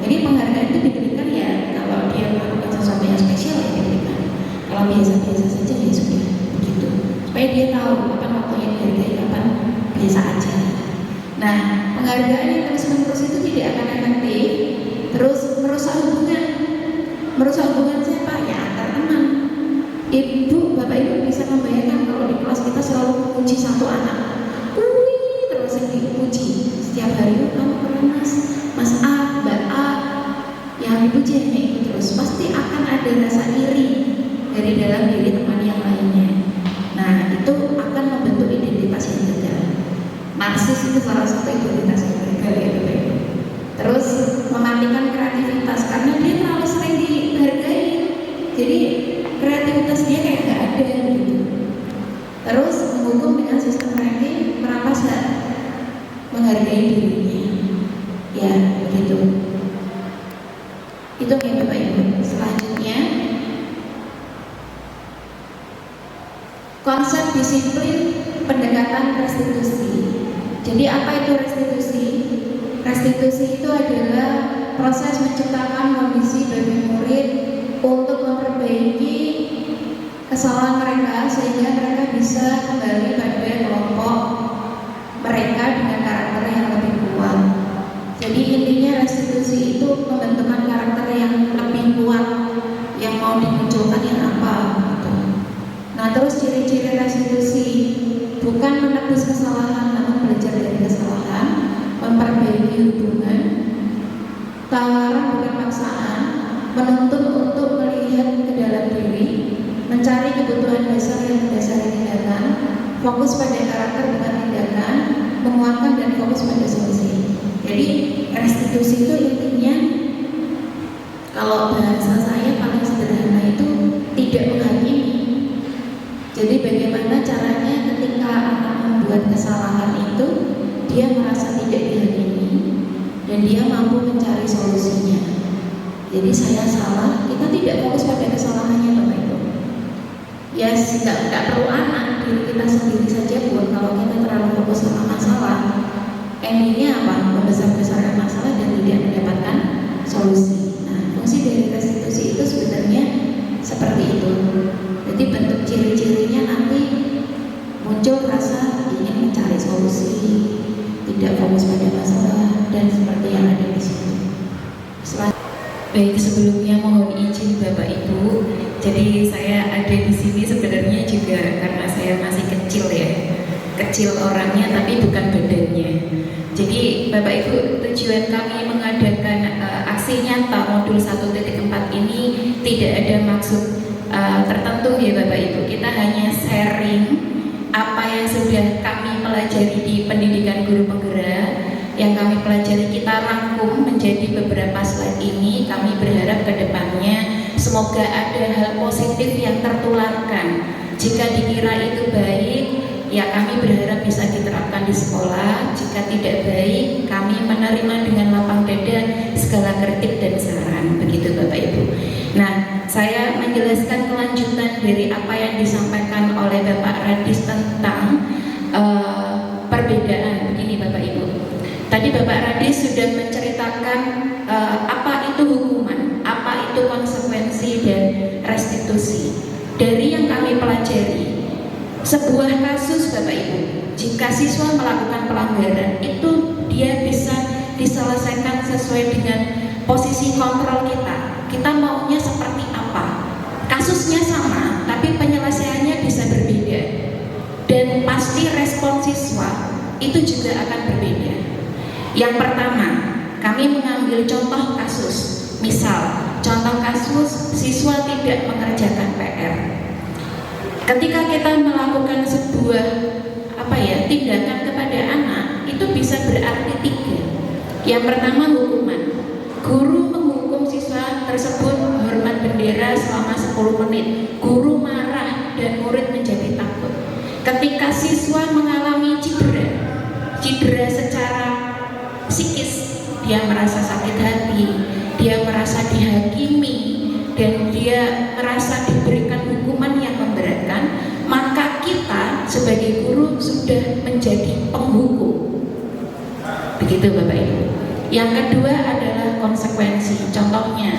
E: Jadi penghargaan itu diberikan ya kalau dia melakukan sesuatu yang spesial ya diberikan. Kalau biasa-biasa saja ya sudah begitu. Supaya dia tahu kapan waktunya dihargai, kapan biasa aja. Nah, penghargaan yang terus-menerus itu tidak akan efektif. Terus merusak hubungan. Merusak hubungan siapa? Ya antar teman. Ibu, Bapak Ibu bisa membayangkan kalau di kelas kita selalu memuji satu anak. Terus yang dipuji setiap hari, kamu keren Mas A, Mbak A, yang dipuji hanya itu terus. Pasti akan ada rasa iri dari dalam diri teman yang lainnya. Nah, itu akan membentuk identitas yang gagal. Narsis itu salah satu identitas yang gagal ya Bapak Ibu. Terus mematikan kreativitas karena dia terlalu sering dihargai. Jadi kreativitas dia kayak nggak ada gitu. Terus menghukum dengan sistem ranking, merampas hak menghargai dirinya. Ya begitu. Itu ya Bapak Ibu. Selanjutnya konsep disiplin pendekatan restitusi. Jadi apa itu restitusi? Restitusi itu adalah proses menciptakan kondisi bagi murid untuk memperbaiki kesalahan mereka sehingga mereka bisa kembali pada kelompok mereka dengan karakter yang lebih kuat. Jadi intinya restitusi itu pembentukan karakter yang lebih kuat yang mau dimunculkan yang apa gitu. Nah terus ciri-ciri restitusi bukan menebus kesalahan namun belajar dari kesalahan, memperbaiki hubungan, tawaran bukan paksaan, menuntut untuk melihat ke dalam diri, mencari kebutuhan dasar yang mendasari tindakan, fokus pada karakter bukan tindakan, menguatkan dan fokus pada solusi. Jadi restitusi itu intinya kalau bahasa saya paling sederhana itu tidak menghakimi. Jadi bagaimana caranya ketika anak membuat kesalahan itu dia merasa tidak dihakimi dan dia mampu mencari solusinya. Jadi saya salah, kita tidak fokus pada kesalahannya Bapak Ibu. Ya tidak perlu anak, diri kita sendiri saja pun kalau kita terlalu fokus sama masalah, endingnya apa? Membesar-besarkan masalah dan tidak mendapatkan solusi. Nah, fungsi dari restitusi itu sebenarnya seperti itu. Jadi bentuk ciri-cirinya nanti muncul rasa ingin mencari solusi, tidak fokus pada masalah dan seperti yang ada di situ.
A: Baik, sebelumnya mohon izin Bapak Ibu. Jadi saya ada di sini sebenarnya juga karena saya masih kecil ya, kecil orangnya tapi bukan badannya. Jadi Bapak Ibu, tujuan kami mengadakan aksi nyata modul 1.4 ini tidak ada maksud tertentu ya Bapak Ibu. Kita hanya sharing apa yang sudah kami pelajari di pendidikan guru penggerak. Yang kami pelajari kita rangkum menjadi beberapa slide ini. Kami berharap ke depannya semoga ada hal positif yang tertularkan. Jika dikira itu baik, ya kami berharap bisa diterapkan di sekolah. Jika tidak baik, kami menerima dengan lapang dada segala kritik dan saran. Begitu Bapak Ibu. Nah, saya menjelaskan kelanjutan dari apa yang disampaikan oleh Bapak Radis tentang perbedaan. Begini Bapak Ibu. Tadi Bapak Radis sudah menceritakan apa itu hukuman, apa itu konsekuensi dan restitusi. Dari yang kami pelajari, sebuah kasus Bapak Ibu, jika siswa melakukan pelanggaran itu dia bisa diselesaikan sesuai dengan posisi kontrol kita. Kita maunya seperti apa? Kasusnya sama, tapi penyelesaiannya bisa berbeda. Dan pasti respon siswa itu juga akan berbeda. Yang pertama, kami mengambil contoh kasus. Misal, contoh kasus siswa tidak mengerjakan PR. Ketika kita melakukan sebuah tindakan kepada anak, itu bisa berarti 3. Yang pertama hukuman. Guru menghukum siswa tersebut hormat bendera selama 10 menit. Guru marah dan murid menjadi takut. Ketika siswa mengalami cedera secara psikis,
E: dia merasa sakit hati, dia merasa dihakimi, dan dia merasa diberikan hukuman yang memberatkan, maka kita sebagai guru sudah menjadi penghukum. Begitu Bapak Ibu. Yang kedua adalah konsekuensi. Contohnya,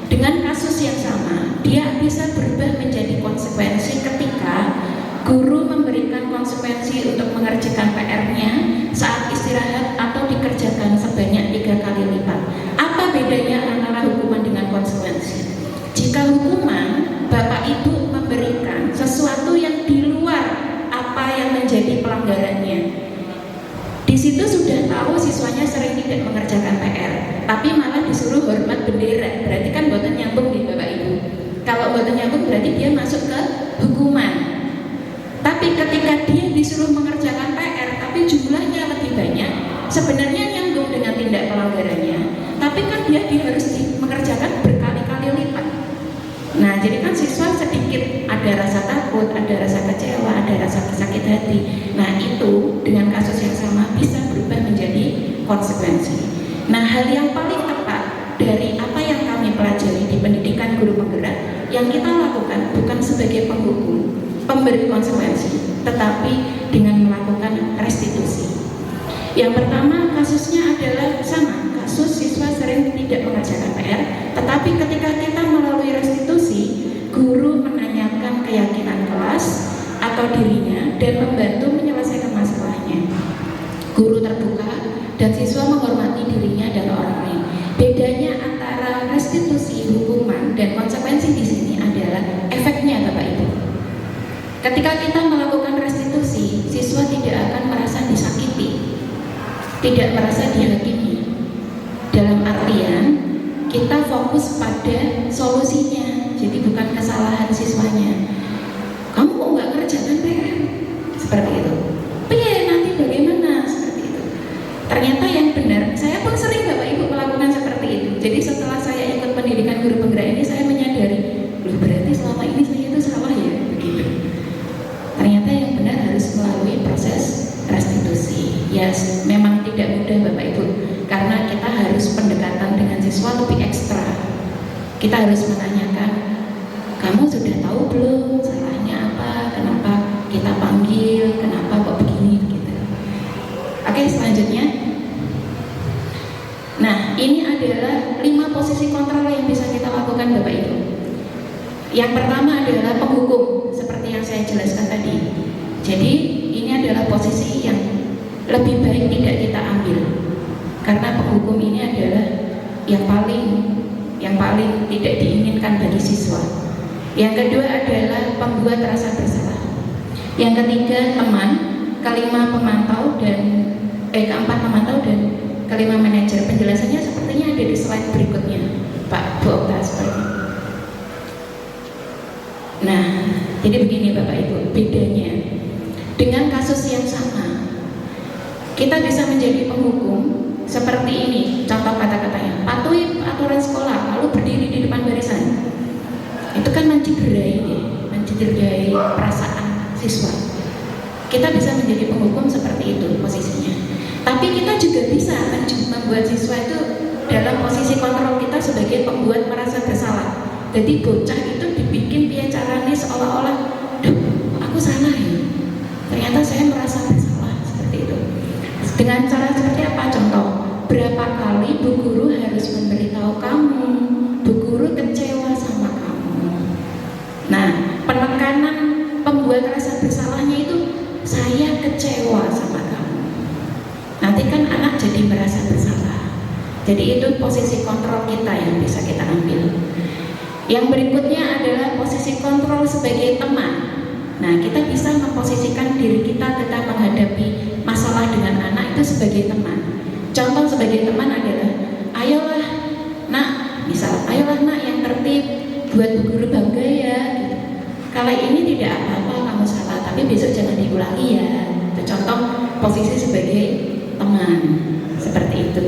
E: dengan kasus yang sama, dia bisa berubah menjadi konsekuensi ketika guru memberikan konsekuensi untuk mengerjakan PR-nya saat istirahat atau dikerjakan sebanyak 3 kali lipat. Apa bedanya antara hukuman dengan konsekuensi? Jika hukuman, Bapak Ibu memberikan sesuatu yang di luar apa yang menjadi pelanggarannya. Di situ sudah tahu siswanya sering tidak mengerjakan PR, tapi malah disuruh hormat bendera. Berarti kan boten nyambung nih Bapak Ibu. Kalau boten nyambung berarti dia masuk ke hukuman. Tapi ketika dia disuruh mengerjakan PR, tapi jumlahnya lebih banyak, sebenarnya nyambung dengan tindak pelanggarannya. Tapi kan dia harus mengerjakan berkali-kali lipat. Nah, jadi kan siswa sedikit ada rasa takut, ada rasa kecewa, ada rasa sakit hati. Nah, itu dengan kasus yang sama bisa berubah menjadi konsekuensi. Nah, hal yang paling tepat dari apa yang kami pelajari di pendidikan guru penggerak, yang kita lakukan bukan sebagai penghukum, pemberi konsekuensi, tetapi dengan melakukan restitusi. Yang pertama kasusnya adalah sama, kasus siswa sering tidak mengerjakan PR, tetapi ketika kita melalui restitusi, guru menanyakan keyakinan kelas atau dirinya dan membantu menyelesaikan masalahnya. Guru terbuka dan siswa menghormati dirinya dan orang lain. Bedanya antara restitusi, hukuman, dan konsekuensi di sini adalah efeknya Bapak Ibu. Ketika kita melakukan restitusi, siswa tidak akan merasa disakiti, tidak merasa dihakimi. Dalam artian kita fokus pada solusinya, jadi bukan kesalahan siswanya. Kamu kok nggak kerjakan PR? Seperti itu. Piye nanti bagaimana? Seperti itu. Ternyata yang benar, saya pun sering Bapak Ibu melakukan seperti itu. Jadi setelah saya ikut pendidikan guru penggerak ini, saya menyadari, loh berarti selama ini saya itu salah ya, begitu. Ternyata yang benar harus melalui proses restitusi. Yes, memang tidak mudah Bapak Ibu, karena kita harus pendekatan dengan siswa lebih ekstra. Kita harus menanyakan, kamu sudah tahu belum salahnya apa, kenapa kita panggil, kenapa kok begini, gitu. Oke, selanjutnya. Nah, ini adalah 5 posisi kontrol yang bisa kita lakukan Bapak Ibu. Yang pertama adalah penghukum, seperti yang saya jelaskan tadi. Jadi ini adalah posisi yang lebih baik tidak kita ambil, karena penghukum ini adalah yang paling tidak diinginkan bagi siswa. Yang kedua adalah pembuat rasa bersalah. Yang ketiga teman, kelima pemantau dan keempat pemantau dan kelima manajer. Penjelasannya sepertinya ada di slide berikutnya, Pak Bu Okta seperti. Nah, jadi begini Bapak Ibu, bedanya dengan kasus yang sama, kita bisa menjadi penghukum seperti ini. Contoh kata-katanya, patuhi aturan sekolah, lalu berdiri di depan barisan. Itu kan mencederai perasaan siswa. Kita bisa menjadi penghukum seperti itu posisinya. Tapi kita juga bisa membuat siswa itu dalam posisi kontrol kita sebagai pembuat merasa bersalah. Jadi bocah itu dibikin dia caranya seolah-olah, duh, aku salah ya. Ternyata saya merasa bersalah, seperti itu. Dengan cara seperti apa? Contoh, berapa kali bu guru harus memberitahu kamu, bu guru kecewa sama kamu. Nah, penekanan pembuat rasa bersalahnya itu, saya kecewa sama kamu. Nanti kan anak jadi merasa bersalah. Jadi itu posisi kontrol kita yang bisa kita ambil. Yang berikutnya adalah posisi kontrol sebagai teman. Nah, kita bisa memposisikan diri kita menghadapi masalah dengan anak itu sebagai teman. Contoh sebagai teman adalah, ayolah nak, misal, ayolah nak yang tertib, buat bu guru bangga ya. Gitu. Kalau ini tidak apa-apa, kamu salah, tapi besok jangan diulangi ya. Itu contoh posisi sebagai teman, seperti itu.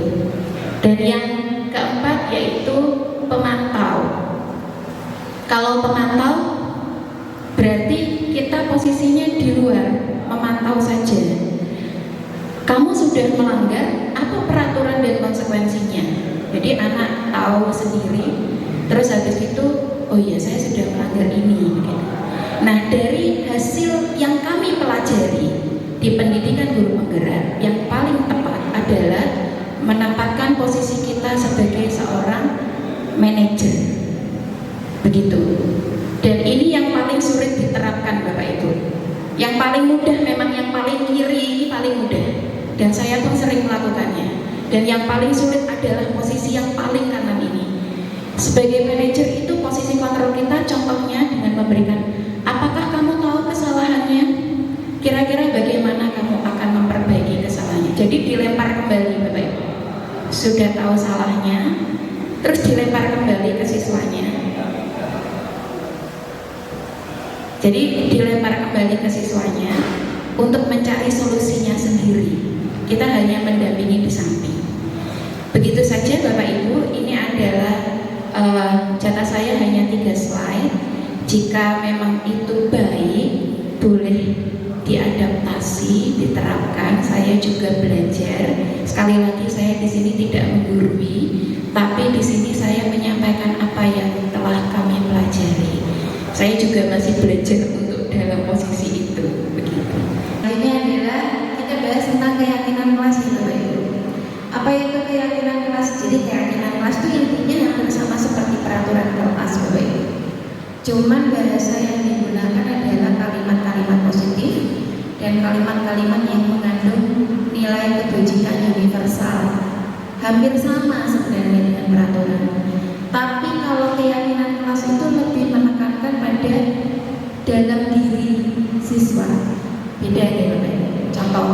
E: Dan yang keempat yaitu pemantau. Kalau pemantau berarti kita posisinya di luar, memantau saja.
A: kamu sudah melanggar, apa peraturan dan konsekuensinya. Jadi anak tahu sendiri, terus habis itu, oh iya saya sudah melanggar ini. Gitu. Nah dari hasil yang kami pelajari di pendidikan guru penggerak, yang paling tepat adalah menempatkan posisi kita sebagai seorang manajer. Begitu. Dan ini yang paling sulit diterapkan Bapak Ibu. Yang paling mudah memang yang paling kiri ini paling mudah. Dan saya pun sering melakukannya. Dan yang paling sulit adalah posisi yang paling kanan ini. Sebagai manajer itu posisi kontrol kita contohnya dengan memberikan, apakah kamu tahu kesalahannya? Kira-kira bagaimana kamu akan memperbaiki kesalahannya? Jadi dilempar kembali Bapak Ibu. Sudah tahu salahnya, terus dilempar kembali ke siswanya. Jadi dilempar kembali ke siswanya untuk mencari solusinya sendiri. Kita hanya mendampingi di samping. Begitu saja Bapak Ibu, ini adalah jatah saya hanya 3 slide. Jika memang itu baik, boleh diadaptasi, diterapkan. Saya juga belajar. Sekali lagi saya di sini tidak menggurui, tapi di sini saya menyampaikan apa yang telah kami pelajari. Saya juga masih belajar untuk dalam posisi itu. Begitu.
E: Nah, ini adalah kita bahas tentang keyakinan kelas itu, Bapak Ibu. Apa itu keyakinan kelas? Jadi keyakinan kelas itu intinya hampir sama seperti peraturan kelas, Bapak Ibu. Cuman bahasa yang digunakan adalah kalimat-kalimat positif dan kalimat-kalimat yang mengandung nilai kebajikan universal. Hampir sama sebenarnya dengan peraturan. Tapi kalau keyakinan kelas itu lebih menekankan pada dalam diri siswa. Beda ya Bapak Ibu. Contoh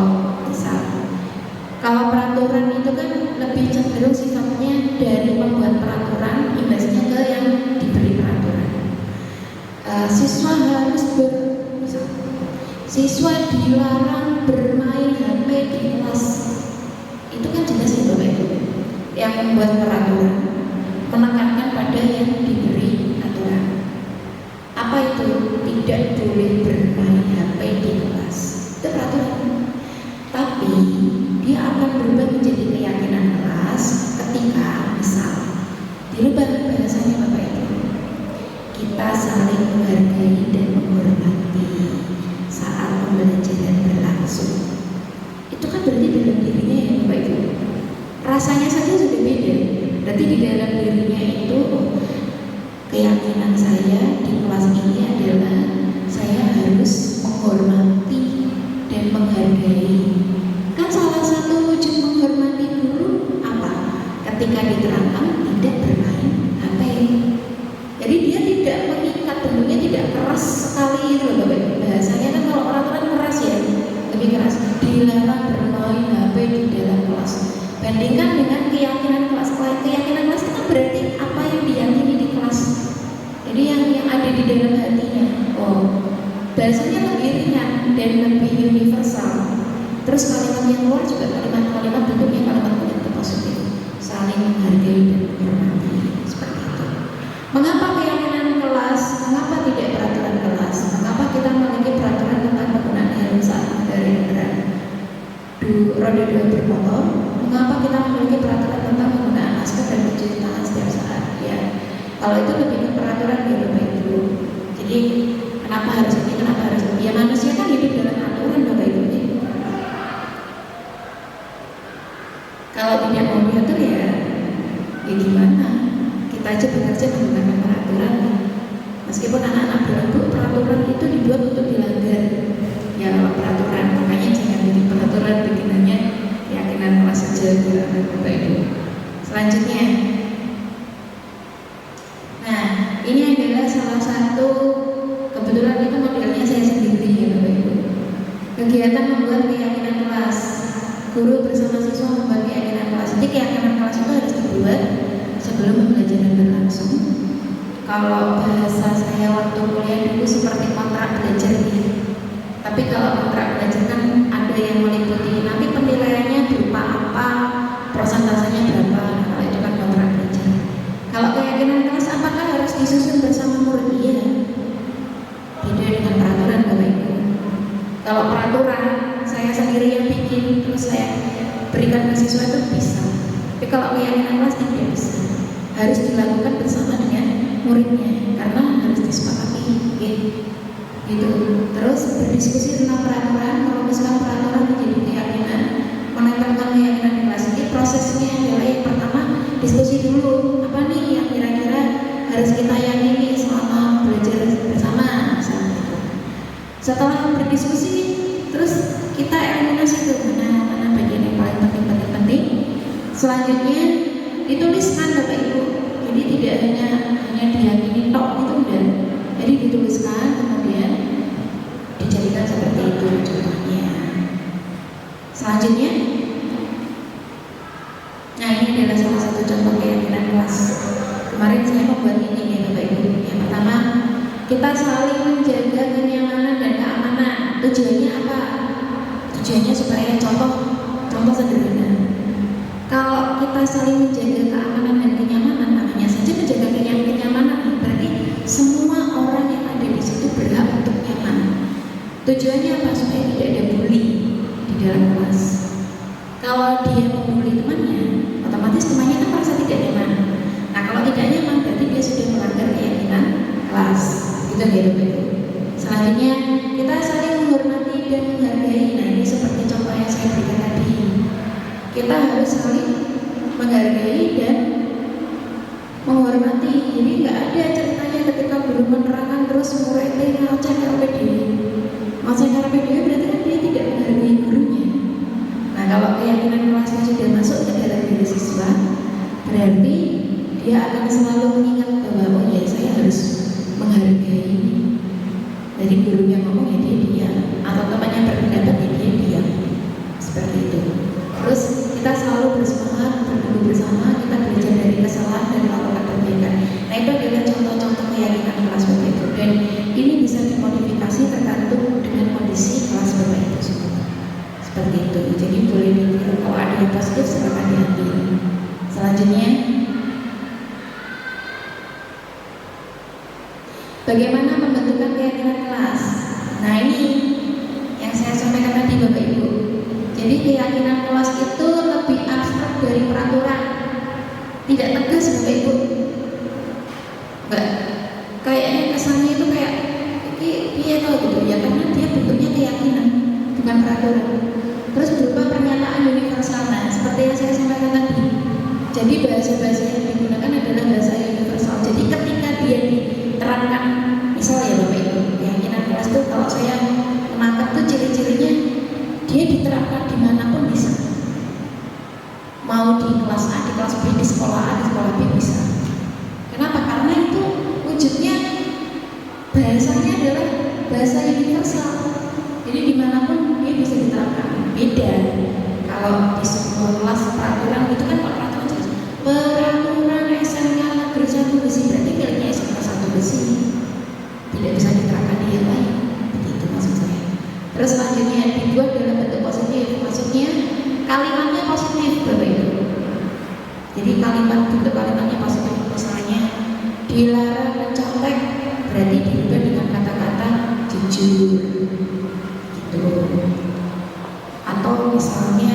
E: misal, kalau peraturan itu kan lebih cenderung sifatnya dari membuat peraturan imbasnya ke yang diberi peraturan. Siswa harus siswa dilarang bermain HP di kelas. Itu kan jelas itu Bapak Ibu. Yang membuat peraturan menekankan pada yang diberi aturan. Apa itu? Tidak boleh bermain HP di kelas. Itu peraturan. Tapi dia akan berubah menjadi keyakinan kelas ketika misal dirubah bahasanya Bapak Ibu. Kita saling menghargai dan menghormati saat pembelajaran berlangsung. Itu kan berarti dalam dirinya ya Bapak Ibu. Rasanya saja sudah beda. Berarti di dalam dirinya itu keyakinan saya di kelas ini adalah saya harus menghormati dan menghargai. Kan salah satu wujud menghormati guru apa? Ketika diterangkan tidak bermain HP. Jadi dia tidak mengikat, bentuknya tidak keras sekali itu loh Bapak. Bahasanya kan kalau orang keras ya, lebih keras. Dilarang bermain HP di dalam kelas. Bandingkan dengan keyakinan kelas. Keyakinan kelas itu kan berarti apa yang diyakini di kelas. Jadi yang ada di dalam hatinya. Oh, bahasanya lebih ringan dan lebih universal. Terus kalimat yang keluar juga kalimat-kalimat bentuknya kalimat-kalimat positif, saling menghargai dan menghormati seperti itu. Mengapa keyakinan kelas? Mengapa tidak peraturan kelas? Mengapa kita memiliki peraturan tentang penggunaan helm saat mengendarai kendaraan roda 2 bermotor? Mengapa kita memiliki peraturan tentang penggunaan masker dan mencuci tangan setiap saat? Ya, kalau itu lebih ke peraturan ya Bapak Ibu. Jadi kenapa harus ini? Kenapa harus ini? Ya manusia kan hidup dalam aturan Bapak Ibu. Kalau tidak mau diatur ya gimana? Kita aja bekerja menggunakan peraturan. Meskipun anak-anak bilang Bu, peraturan itu dibuat untuk dilanggar. Ya kalau peraturan, makanya jangan bikin peraturan, bikinannya keyakinan kelas saja Bapak Ibu. Selanjutnya, nah ini adalah salah satu, kebetulan itu modelnya saya sendiri ya Bapak Ibu. Kegiatan membuat keyakinan kelas. Guru bersama siswa membuat keyakinan kelas. Jadi keyakinan kelas itu harus dibuat sebelum pembelajaran berlangsung. Kalau bahasa saya waktu kuliah dulu seperti kontrak belajar nih. Tapi kalau kontrak belajar kan ada yang meliputi nanti penilaiannya berupa apa, persentasenya berapa. Kalau itu kan kontrak belajar. Kalau keyakinan kelas apakah harus disusun bersama murid? Iya. Beda dengan peraturan Bapak Ibu. Kalau peraturan saya sendiri yang bikin, terus saya siswa itu bisa. Tapi kalau keyakinan kelas tidak bisa. Harus dilakukan bersama dengan muridnya karena harus disepakati. Oke. Gitu. Terus berdiskusi tentang peraturan. Kalau misalkan peraturan menjadi keyakinan, menempelkan keyakinan di kelas, ini prosesnya adalah yang pertama diskusi dulu. Apa nih yang kira-kira harus kita yakini selama belajar bersama, misalnya itu. Setelah berdiskusi, terus kita eliminasi tuh mana bagian yang paling penting. Selanjutnya dituliskan Bapak Ibu. Jadi tidak hanya diyakini tok itu enggak. Jadi dituliskan kemudian dijadikan seperti itu contohnya. Selanjutnya, nah ini adalah salah satu contoh keyakinan kelas. Kemarin saya membuat ini ya Bapak Ibu. Yang pertama, kita saling menjaga kenyamanan dan keamanan. Tujuannya apa? Tujuannya supaya contoh sederhana. Kalau kita saling menjaga keamanan dan kenyamanan, namanya saja menjaga kenyamanan, berarti semua orang yang ada di situ berhak untuk nyaman. Tujuannya apa? Supaya tidak ada bully di dalam kelas. Kalau dia membuli temannya, otomatis temannya kan merasa tidak nyaman. Nah, kalau tidak nyaman, berarti dia sudah melanggar keyakinan kelas. Itu ya Bapak Ibu. Selanjutnya, kita saling menghormati dan menghargai. Nah, ini seperti contoh yang saya berikan tadi. Kita harus saling menghargai dan menghormati. Jadi nggak ada ceritanya ketika guru menerangkan terus muridnya ngoceh karpe dewe. Ngoceh karpe dewe berarti kan dia tidak menghargai gurunya. Nah, kalau keyakinan kelasnya sudah masuk ke dalam diri siswa, berarti dia akan selalu mengingat bahwa oh ya saya harus menghargai ini. Jadi gurunya ngomong ya dia diam, atau temannya berpendapat ya dia diam. Seperti itu. Terus kita selalu bersemangat berdua bersama, kita belajar dari kesalahan dan melakukan perbaikan. Nah, itu adalah contoh-contoh keyakinan kelas Bapak Ibu. Dan ini bisa dimodifikasi tergantung dengan kondisi kelas Bapak Ibu semua. Seperti itu. Jadi boleh ditiru. Kalau ada yang positif silakan diambil. Selanjutnya, bagaimana pembentukan keyakinan kelas? Nah, ini yang saya sampaikan tadi Bapak Ibu. Jadi keyakinan kelas itu lebih abstrak dari peraturan, tidak tegas Bapak Ibu. Enggak, kayaknya kesannya itu kayak dia tahu gitu ya, karena dia bentuknya keyakinan bukan peraturan. Terus berupa pernyataan universal. Nah, seperti yang saya sampaikan tadi. Jadi bahasa-bahasa yang digunakan adalah bahasa universal. Jadi ketika dia diterapkan, misalnya ya Bapak Ibu, keyakinan kelas itu kalau saya menangkap tuh ciri-cirinya dia diterapkan dimanapun bisa. Mau di kelas A, di kelas B, di sekolah A, di sekolah B bisa. Kenapa? Karena itu wujudnya bahasanya adalah bahasa universal. Jadi dimanapun dia bisa diterapkan. Beda kalau di sebuah kelas peraturan itu kan kalau peraturan jelas. Peraturan SMK Negeri 1 Besi berarti miliknya SMK 1 Besi. Tidak bisa diterapkan di yang lain. Begitu maksud saya. Terus selanjutnya dibuat dalam bentuk positif, maksudnya kalimatnya positif Bapak Ibu. Jadi bentuk kalimatnya positif, misalnya dilarang mencontek berarti diubah dengan kata-kata jujur gitu. Atau misalnya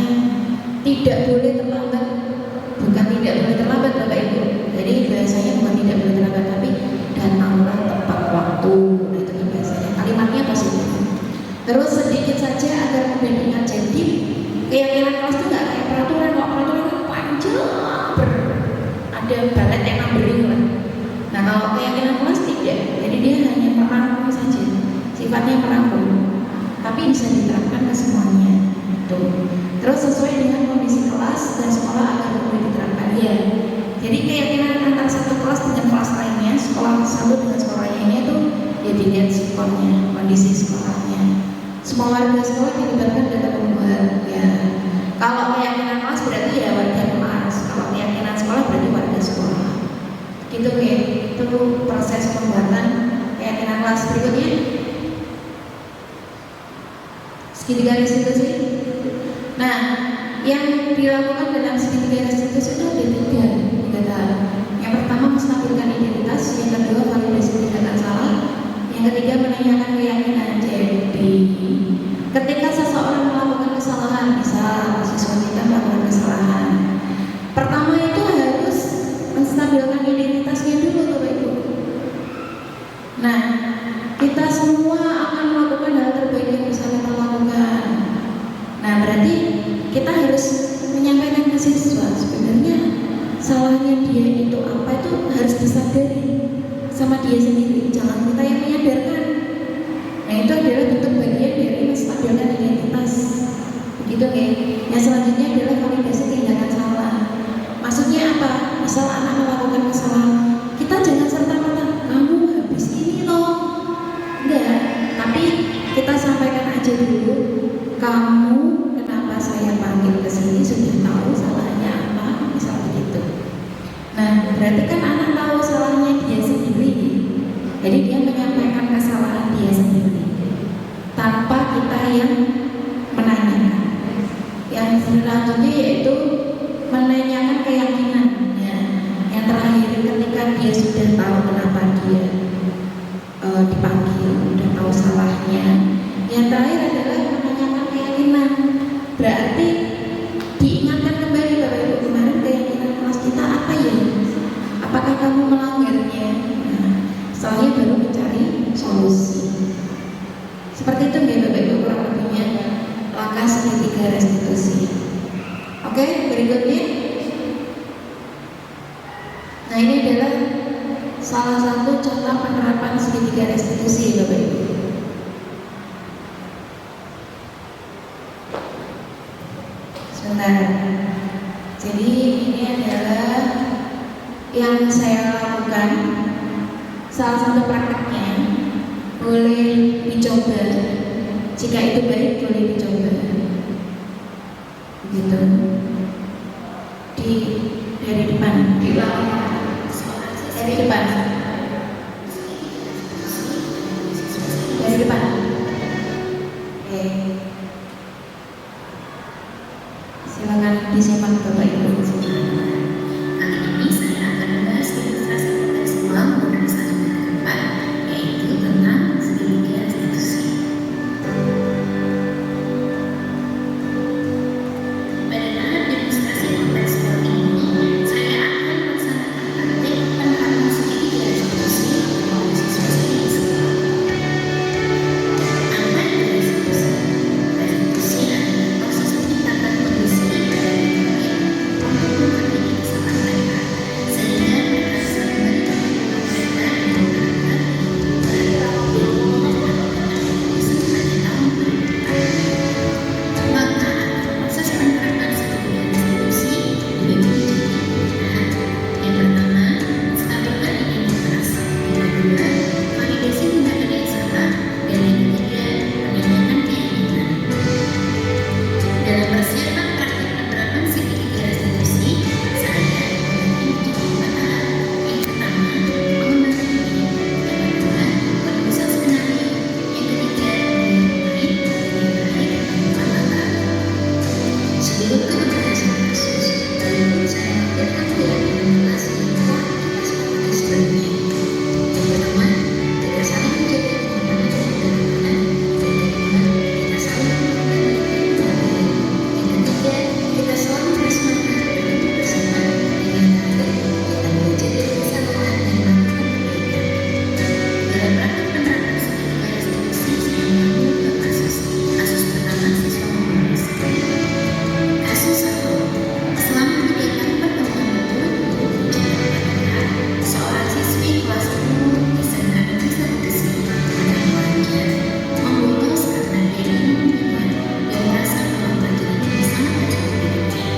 E: tidak boleh terlambat, bukan tidak boleh terlambat Bapak Ibu. Jadi bahasanya bukan tidak boleh terlambat tapi datanglah tepat waktu. Nah, itu kan bahasanya, kalimatnya positif. Terus sedikit saja agar mudah diingat. Jadi keyakinan kelas itu nggak kayak peraturan. Kalau peraturan itu panjang, ada balet yang numbering lah. Nah, kalau keyakinan kelas tidak. Jadi dia hanya merangkum saja, sifatnya merangkum, tapi bisa diterapkan ke semuanya. Tuh. Terus sesuai dengan kondisi kelas dan sekolah agar mudah diterapkan ya. Jadi keyakinan antara satu kelas dengan kelas lainnya, sekolah satu dengan sekolah lainnya itu ya dilihat sifatnya, kondisi sekolahnya. Semua warga sekolah dilibatkan dalam pembuat ya. Kalau keyakinan kelas berarti ya warga kelas. Kalau keyakinan sekolah berarti warga sekolah. Gitu ya. Itu proses pembuatan keyakinan kelas. Berikutnya segitiga restitusi. Nah, yang dilakukan dalam segitiga restitusi itu ada tiga tahap. Yang pertama menstabilkan identitas, yang kedua validasi tindakan salah, yang ketiga menanyakan keyakinan. Jadi ketika seseorang melakukan kesalahan, misal siswa kita melakukan kesalahan salahnya dia itu apa itu harus disadari sama dia sendiri, jangan kita yang menyadarkan. Nah itu adalah bentuk bagian dari menstabilkan identitas, begitu ya. Yang selanjutnya adalah validasi tindakan salah. Maksudnya apa? Misal anak melakukan kesalahan, kita jangan serta-merta kamu habis ini loh, enggak. Tapi kita sampaikan aja dulu, kamu kenapa saya panggil ke sini sudah tahu salahnya apa, misal begitu. Nah berarti kan anak tahu salahnya dia sendiri, jadi dia menyampaikan kesalahan dia sendiri tanpa kita yang menanyakan. Yang selanjutnya yaitu menanyakan keyakinan ya. Yang terakhir ketika dia sudah tahu kenapa dia dipanggil, sudah tahu salahnya. Yang terakhir adalah menanyakan keyakinan. Berarti diingatkan kembali Bapak Ibu, kemarin keyakinan kelas kita apa ya? Apakah kamu melanggarnya? Nah, setelahnya baru mencari solusi. Seperti itu ya Bapak Ibu kurang lebihnya langkah segitiga restitusi. Oke, berikutnya. Nah ini adalah salah satu contoh penerapan segitiga restitusi Bapak Ibu. Sebentar. Jadi ini adalah yang saya lakukan. Salah satu prakteknya boleh dicoba. Jika itu baik boleh dicoba. Begitu. Dari depan, di bawah. Dari depan. Dari depan. Oke. Silakan disimak Bapak Ibu.
F: Kali ini saya akan membahas ilustrasi kontekstual modernisasi kehidupan, yaitu tentang segitiga restitusi. Pada tahap demonstrasi kontekstual ini, saya akan melaksanakan praktik penerapan segitiga restitusi oleh siswa-siswi sekolah. Apa itu restitusi? Restitusi adalah proses peningkatan kondisi dari untuk memperbaiki kesalahan mereka, sehingga mereka bisa kembali ke kehidupan mereka yang benar-benar sepanjang tahun 2004. Maka proses penerapan segitiga restitusi dibagi menjadi 3 tahap. Yang pertama, menstabilkan identitas. Yang kedua, validasi tindakan yang salah. Dan yang ketiga, menanyakan keyakinan. Dalam persiapan praktik penerapan segitiga restitusi, saya membagi menjadi 5 tahap. Yang pertama, pengembangan ide. Yang kedua, penulisan skenario. Yang ketiga, memulai. Dan yang terakhir, pengembangan. Sebelum ke pembahasan kasus, berikut saya membuatkan keyakinan relasi kita sebagai sebelumnya. Yang pertama, kita saling menjaga kenyamanan dan keamanan. Yang kedua, kita saling menghargai keberadaan. Yang ketiga, kita selalu bersemangat untuk bersama. Dan yang terakhir, kita belajar dari kesalahan dan melakukan perbaikan. Dalam praktik penerapan segitiga restitusi, saya mengambil 2 kasus. Kasus pertama, siswa menulis. Kasus 1. Selama 3 kali pertemuan berturut-turut menceritakan seorang siswi kelas 10 SMK Negeri 1 Gresik dengan wajar membolos karena dia ingin menghindar dan merasa bahwa pelajaran ini sangat mencuri hidupnya.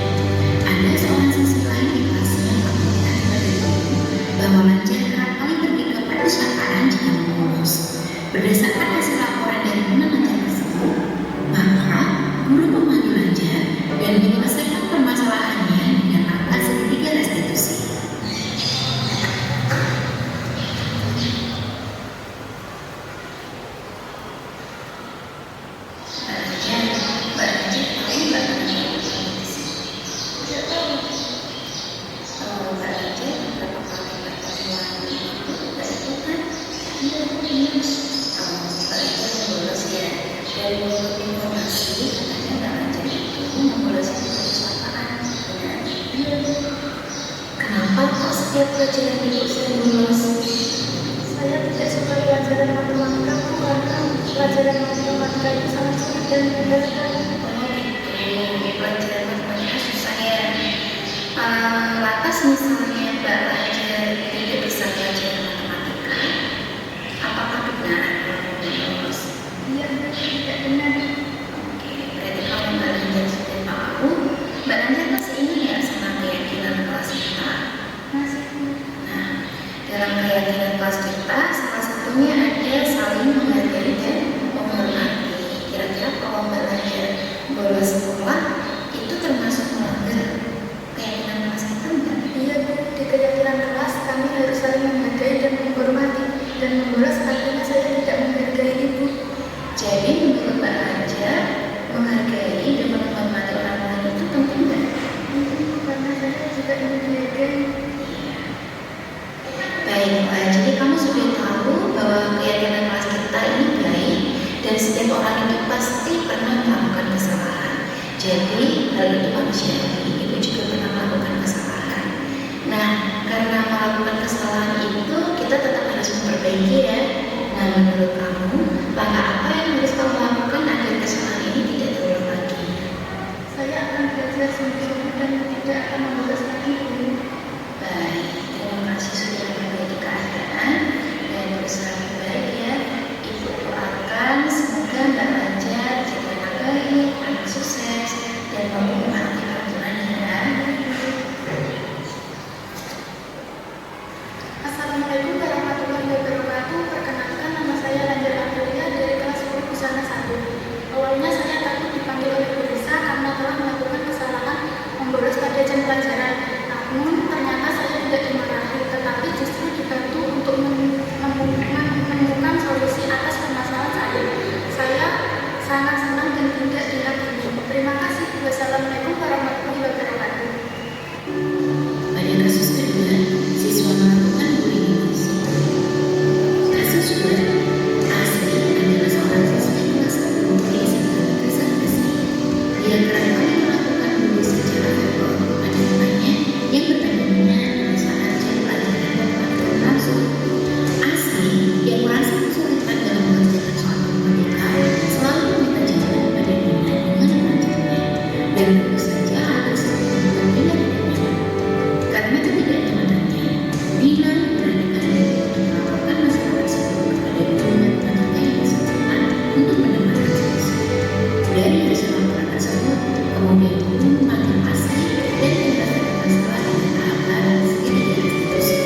F: Ada seorang siswi lain di kelasnya yang mengatakan kepada guru bahwa Lanjar kerap kali pergi ke perpustakaan jika mau bolos. Berdasarkan hasil laporan dari Lanjar tersebut, maka guru memanggil Lanjar dan menyelesaikan permasalahannya dengan angka segitiga restitusi. Mbak Lanjar tahu nggak namanya restitusi? Tidak tahu. Mbak Lanjar berapa kali pertemuan itu nggak itu kan? Iya. Mbak Lanjar membolos ya. Dari menurut informasi katanya Mbak Lanjar itu membolos di perpustakaan. Benar? Iya. Kenapa kok setiap pelajaran ibu sering bolos? Saya tidak suka pelajaran matematika karena pelajaran matematika itu sangat sulit dan memberatkan. Oh gitu, pelajaran matematika susah ya.
E: Lantas misalnya Mbak Raja tidak bisa belajar matematika, apakah benar lulus?
F: Iya, tidak benar.
E: Oke, berarti kalau Mbak Raja sudah tahu, Mbak Raja masih ingat ya sama keyakinan kelas kita?
F: Masih.
E: Nah, dalam keyakinan kelas kita, salah satunya ada saling menghargai dan menghormati. Kira-kira kalau Mbak Raja bolos sekolah, itu termasuk melanggar keyakinan kelas kita enggak?
F: Iya, Bu. Di keyakinan kelas kami harus saling menghargai dan menghormati. Dan membolos artinya saya tidak menghargai Ibu.
E: Jadi menurut Mbak Raja, menghargai dan menghormati orang lain itu penting nggak?
F: Karena saya juga ingin dihargai.
E: Baiklah, jadi kamu sudah tahu bahwa keyakinan kelas kita ini baik dan setiap orang itu pasti pernah melakukan kesalahan. Jadi hal itu manusiawi, Ibu juga pernah melakukan kesalahan. Nah, karena melakukan kesalahan itu kita tetap harus memperbaiki ya. Nah, menurut kamu, langkah apa yang harus kamu lakukan agar kesalahan ini tidak terulang lagi?
F: Saya akan belajar sungguh-sungguh dan tidak akan membolos lagi, Bu.
E: Baik, terima kasih sudah memperbaiki keadaan dan berusaha baik ya. Ibu doakan semoga Mbak Raja jadi anak baik, anak sukses, dan mampu memahami peraturan ya.
F: Assalamualaikum warahmatullahi wabarakatuh. Perkenalkan, nama saya Lanjar Aprilia dari kelas 10 Busana 1. Awalnya saya takut dipanggil oleh Bu Risa karena telah melakukan kesalahan membolos pada jam pelajaran. Namun ternyata saya tidak dimarahi, tetapi justru dibantu untuk menemukan solusi atas permasalahan saya. Saya sangat senang dan tidak dihakimi. Terima kasih. Wassalamualaikum warahmatullahi wabarakatuh.
A: Pada kasus kedua, siswa melakukan bullying fisik. Kasus 2, Asri adalah seorang siswa kelas 1 di SMA Negeri 1 Gresik. Dia kerap kali melakukan bullying secara verbal pada temannya yang bertandingnya adalah saat jam pelajaran dan langsung. Asri yang merasa kesulitan dalam mengerjakan soal matematika selalu meminta jawaban pada Nina dengan mengajarnya, dan tentu saja hal tersebut membuat Nina tidak nyaman. Karena ketidaknyamanannya, Nina memberanikan diri untuk melaporkan masalah tersebut kepada guru matematika yang bersangkutan untuk mendapatkan solusi. Dari hasil laporan tersebut, kemudian guru memanggil Asri dan menyelesaikan masalah dengan tahapan segitiga restitusi.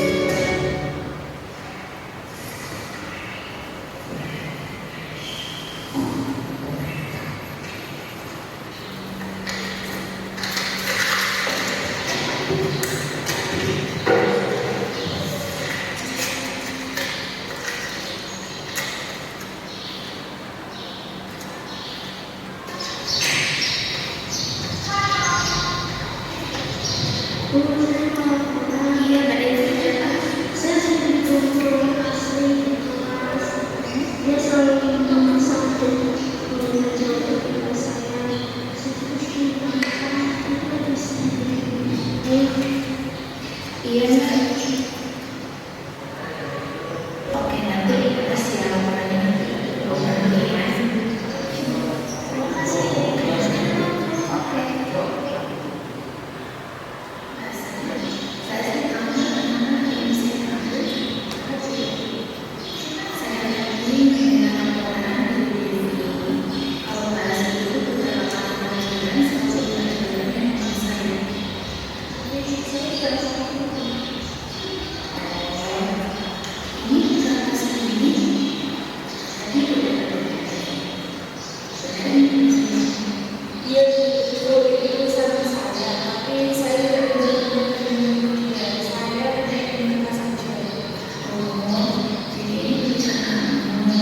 E: Iya, Mbak Desi.
F: Saya sudah dikumpul Asri di kelas. Dia selalu ingin satu belajar kepada saya. Seperti itu bisa.
E: Iya, Mbak. Oke, nanti Ibu kasih laporannya nanti. Ya.
F: Terima kasih.
E: Oke. Saya kamu yang bisa diambil. Saya yakin dengan laporan dari diri kalau bahasa itu beberapa pelajaran seperti pelajaran yang saya.
F: Saya juga
E: Ini kalau segini tadi udah ada.
F: dia itu sama saya, tapi saya tidak benar-benar dengan dia. Saya tidak ingin saja.
E: Jadi ini bisa kamu.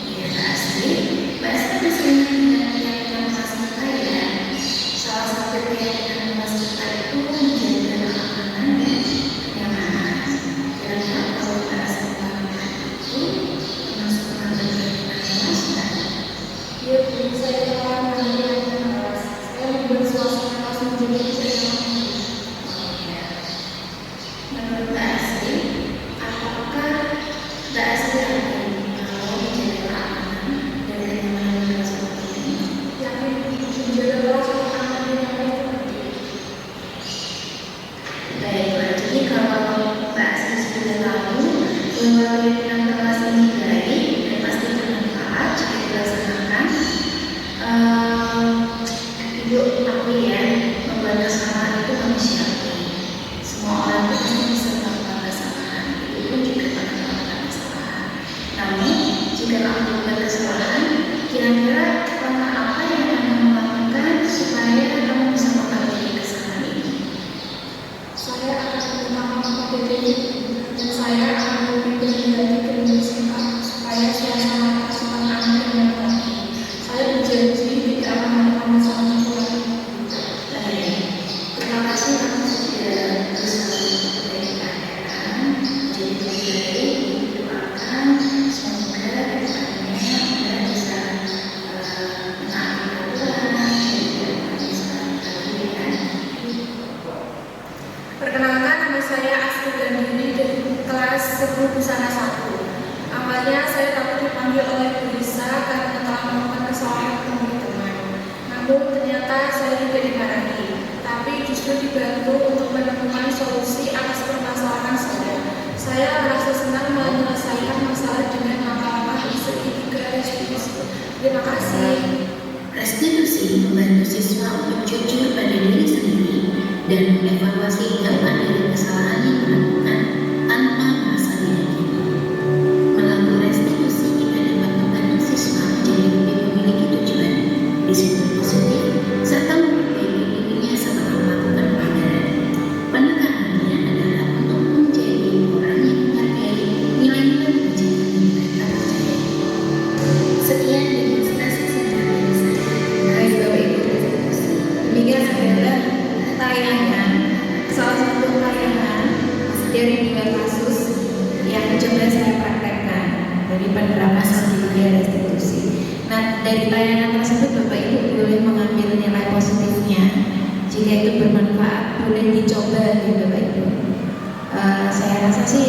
E: Iya, pasti. Pasti bisa dengan keyakinan kelas kita ya. Salah satu keyakinan kelas kita itu menjaga keamanan dan kenyamanan. Dan kalau bahasa keamanan itu termasuk keamanan kelas kan?
F: Dia beri saya teman dengan kelas. Saya membuat suasana kelas menjadi tidak nyaman.
E: Menurut Mbak Asri, apakah Mbak Asri yakin kalau menjaga keamanan dan kenyamanan kelas seperti ini?
F: Yakin menjaga kelas aman dan nyaman itu penting.
E: melalui kelas ini baik dan pasti bermanfaat jika dilaksanakan. Ibu akui ya, membuat kesalahan itu manusiawi. Semua orang itu pasti bisa melakukan kesalahan. Ibu pun juga pernah melakukan kesalahan. Namun, jika kamu membuat kesalahan, kira-kira langkah apa yang kamu lakukan supaya kamu bisa mengakhiri kesalahan itu?
G: Saya akan meminta maaf pada diri dan saya akan memberi berganti ke sikap supaya suasana pasukan aman dan lagi. Saya berjanji tidak akan melakukan kesalahan itu lagi.
E: Baik, terima kasih atas sudah berusaha untuk memperbaiki keadaan. Jadi lebih baik doakan semoga kedepannya Anda bisa menaati aturan dan juga bisa mengabaikan.
G: Perkenalkan, nama saya Asri Gandini dari kelas 10 Busana 1. Awalnya saya takut dipanggil oleh Bu Lisa karena telah melakukan kesalahan menemui teman. Namun ternyata saya tidak dimarahi, tapi justru dibantu untuk menemukan solusi atas permasalahan saya. Saya merasa senang menyelesaikan masalah dengan langkah-langkah di segitiga restitusi. Terima kasih.
F: Restitusi membantu siswa untuk jujur pada diri sendiri dan mengevaluasi dampak dari kesalahan yang dilakukan tanpa merasa dihakimi. Melalui restitusi kita dapat membantu siswa menjadi lebih memiliki tujuan, disiplin positif, serta memperbaiki dirinya setelah melakukan pelanggaran. Penekanannya adalah untuk menjadi orang yang menghargai nilai-nilai kebajikan yang mereka percayai. Sekian demonstrasi singkat dari saya.
E: Baik Bapak Ibu restitusi. Demikian adalah tayangan, salah satu tayangan dari 2 kasus yang coba saya praktekkan dari penerapan segitiga restitusi. Nah, dari tayangan tersebut Bapak Ibu boleh mengambil nilai positifnya. Jika itu bermanfaat, boleh dicoba ya Bapak Ibu. Saya rasa sih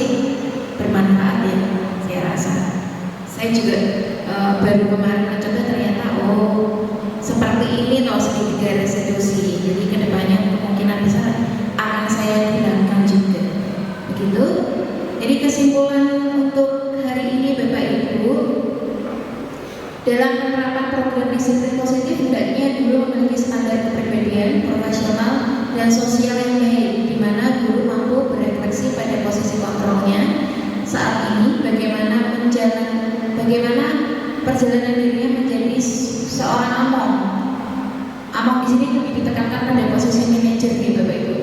E: bermanfaat ya, saya rasa. Saya juga baru kemarin mencoba ternyata seperti ini segitiga restitusi. Jadi kedepannya kemungkinan besar akan saya gunakan juga. Begitu. Jadi kesimpulan untuk hari ini Bapak Ibu, dalam penerapan program disiplin positif hendaknya guru memiliki standar kepribadian, profesional, dan sosial yang baik, di mana guru mampu berefleksi pada posisi kontrolnya saat ini, bagaimana perjalanan dirinya menjadi seorang among. Among di sini lebih ditekankan pada posisi manajer nih Bapak Ibu,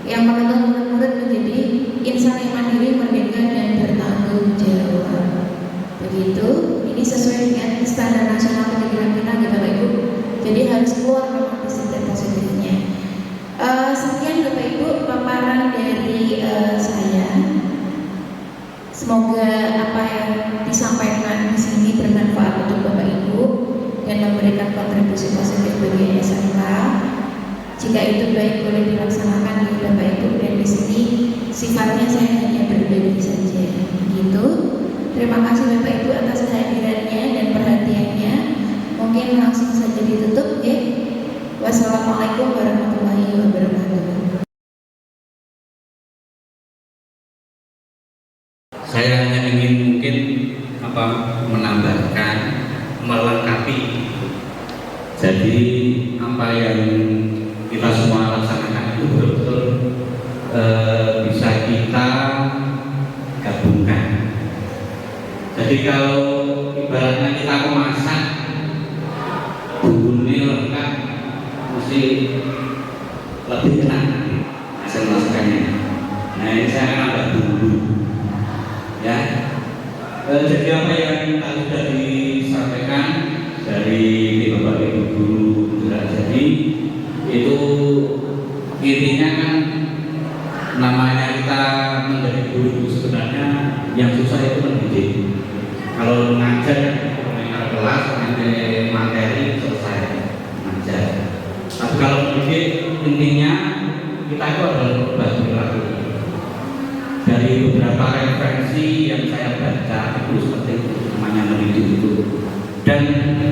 E: yang menuntut murid menjadi insan yang mandiri, merdeka, dan bertanggung jawab. Begitu, ini sesuai dengan standar nasional pendidikan kita gitu Bapak Ibu. Jadi harus keluar memang disiplin positifnya. Sekian Bapak Ibu paparan dari saya. Semoga apa yang disampaikan di sini bermanfaat untuk Bapak Ibu dan memberikan kontribusi positif bagi SMK. Jika itu baik boleh dilaksanakan di Bapak Ibu, dan di sini sifatnya saya hanya berbagi saja. Begitu. Terima kasih Bapak Ibu atas kehadirannya dan perhatiannya. Mungkin langsung saja ditutup ya. Wassalamualaikum warahmatullahi wabarakatuh.
H: Saya hanya ingin mungkin menambahkan, melengkapi. Jadi apa yang kita semua laksanakan itu betul-betul bisa kita gabungkan. Jadi kalau ibaratnya kita memasak, bumbunya lengkap, mesti lebih enak hasil masakannya. Nah ini saya akan nambah bumbu. Ya, jadi apa yang tadi sudah disampaikan dari Bapak Ibu Guru jadi itu intinya kan namanya kita menjadi guru sebenarnya yang susah itu mendidik. Kalau mengajar mengajar kelas nanti materi selesai mengajar. Tapi kalau mendidik intinya kita itu adalah berubah perilaku. Dari beberapa referensi yang saya baca itu seperti itu namanya mendidik itu, dan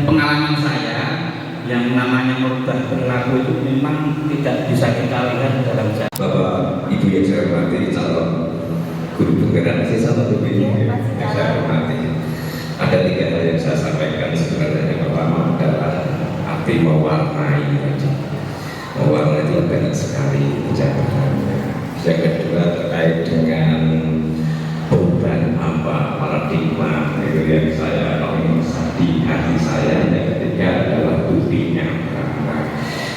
H: pengalaman saya yang namanya merubah perilaku itu memang tidak bisa kita lihat dalam
C: Bapak Ibu yang saya hormati calon guru penggerak masih sama tuh yang saya hormati. Ada 3 hal yang saya sampaikan sebenarnya. Yang pertama adalah arti mewarnai tadi. Mewarnai itu banyak sekali kejabatannya. Yang kedua terkait dengan perubahan apa paradigma itu yang saya di hati saya. Yang ketiga adalah buktinya.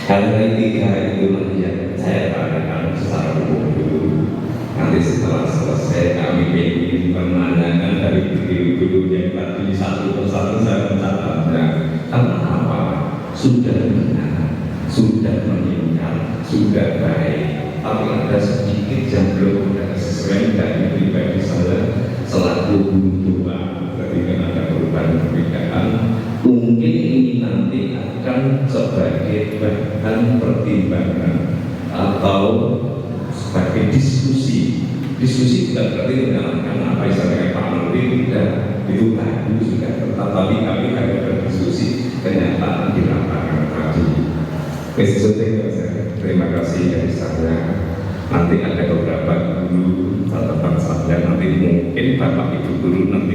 C: Hal-hal 3 itulah yang saya tanyakan secara umum dulu. Nanti setelah selesai kami ingin pemandangan dari guru-guru yang tadi satu persatu saya mencatatnya. Karena apa? Sudah benar, sudah meninggal, sudah baik. Tapi ada sedikit yang belum sesuai dari pribadi saya selaku guru tua. Ketika ada perubahan perbedaan, mungkin ini nanti akan sebagai bahan pertimbangan atau sebagai diskusi bukan berarti menyalahkan apa yang saya Pak Menteri, tidak, itu tadi sudah tetapi kami akan berdiskusi kenyataan di lapangan tadi. Terima kasih dari saya. Nanti ada beberapa guru catatan saya, nanti mungkin Bapak Ibu guru nanti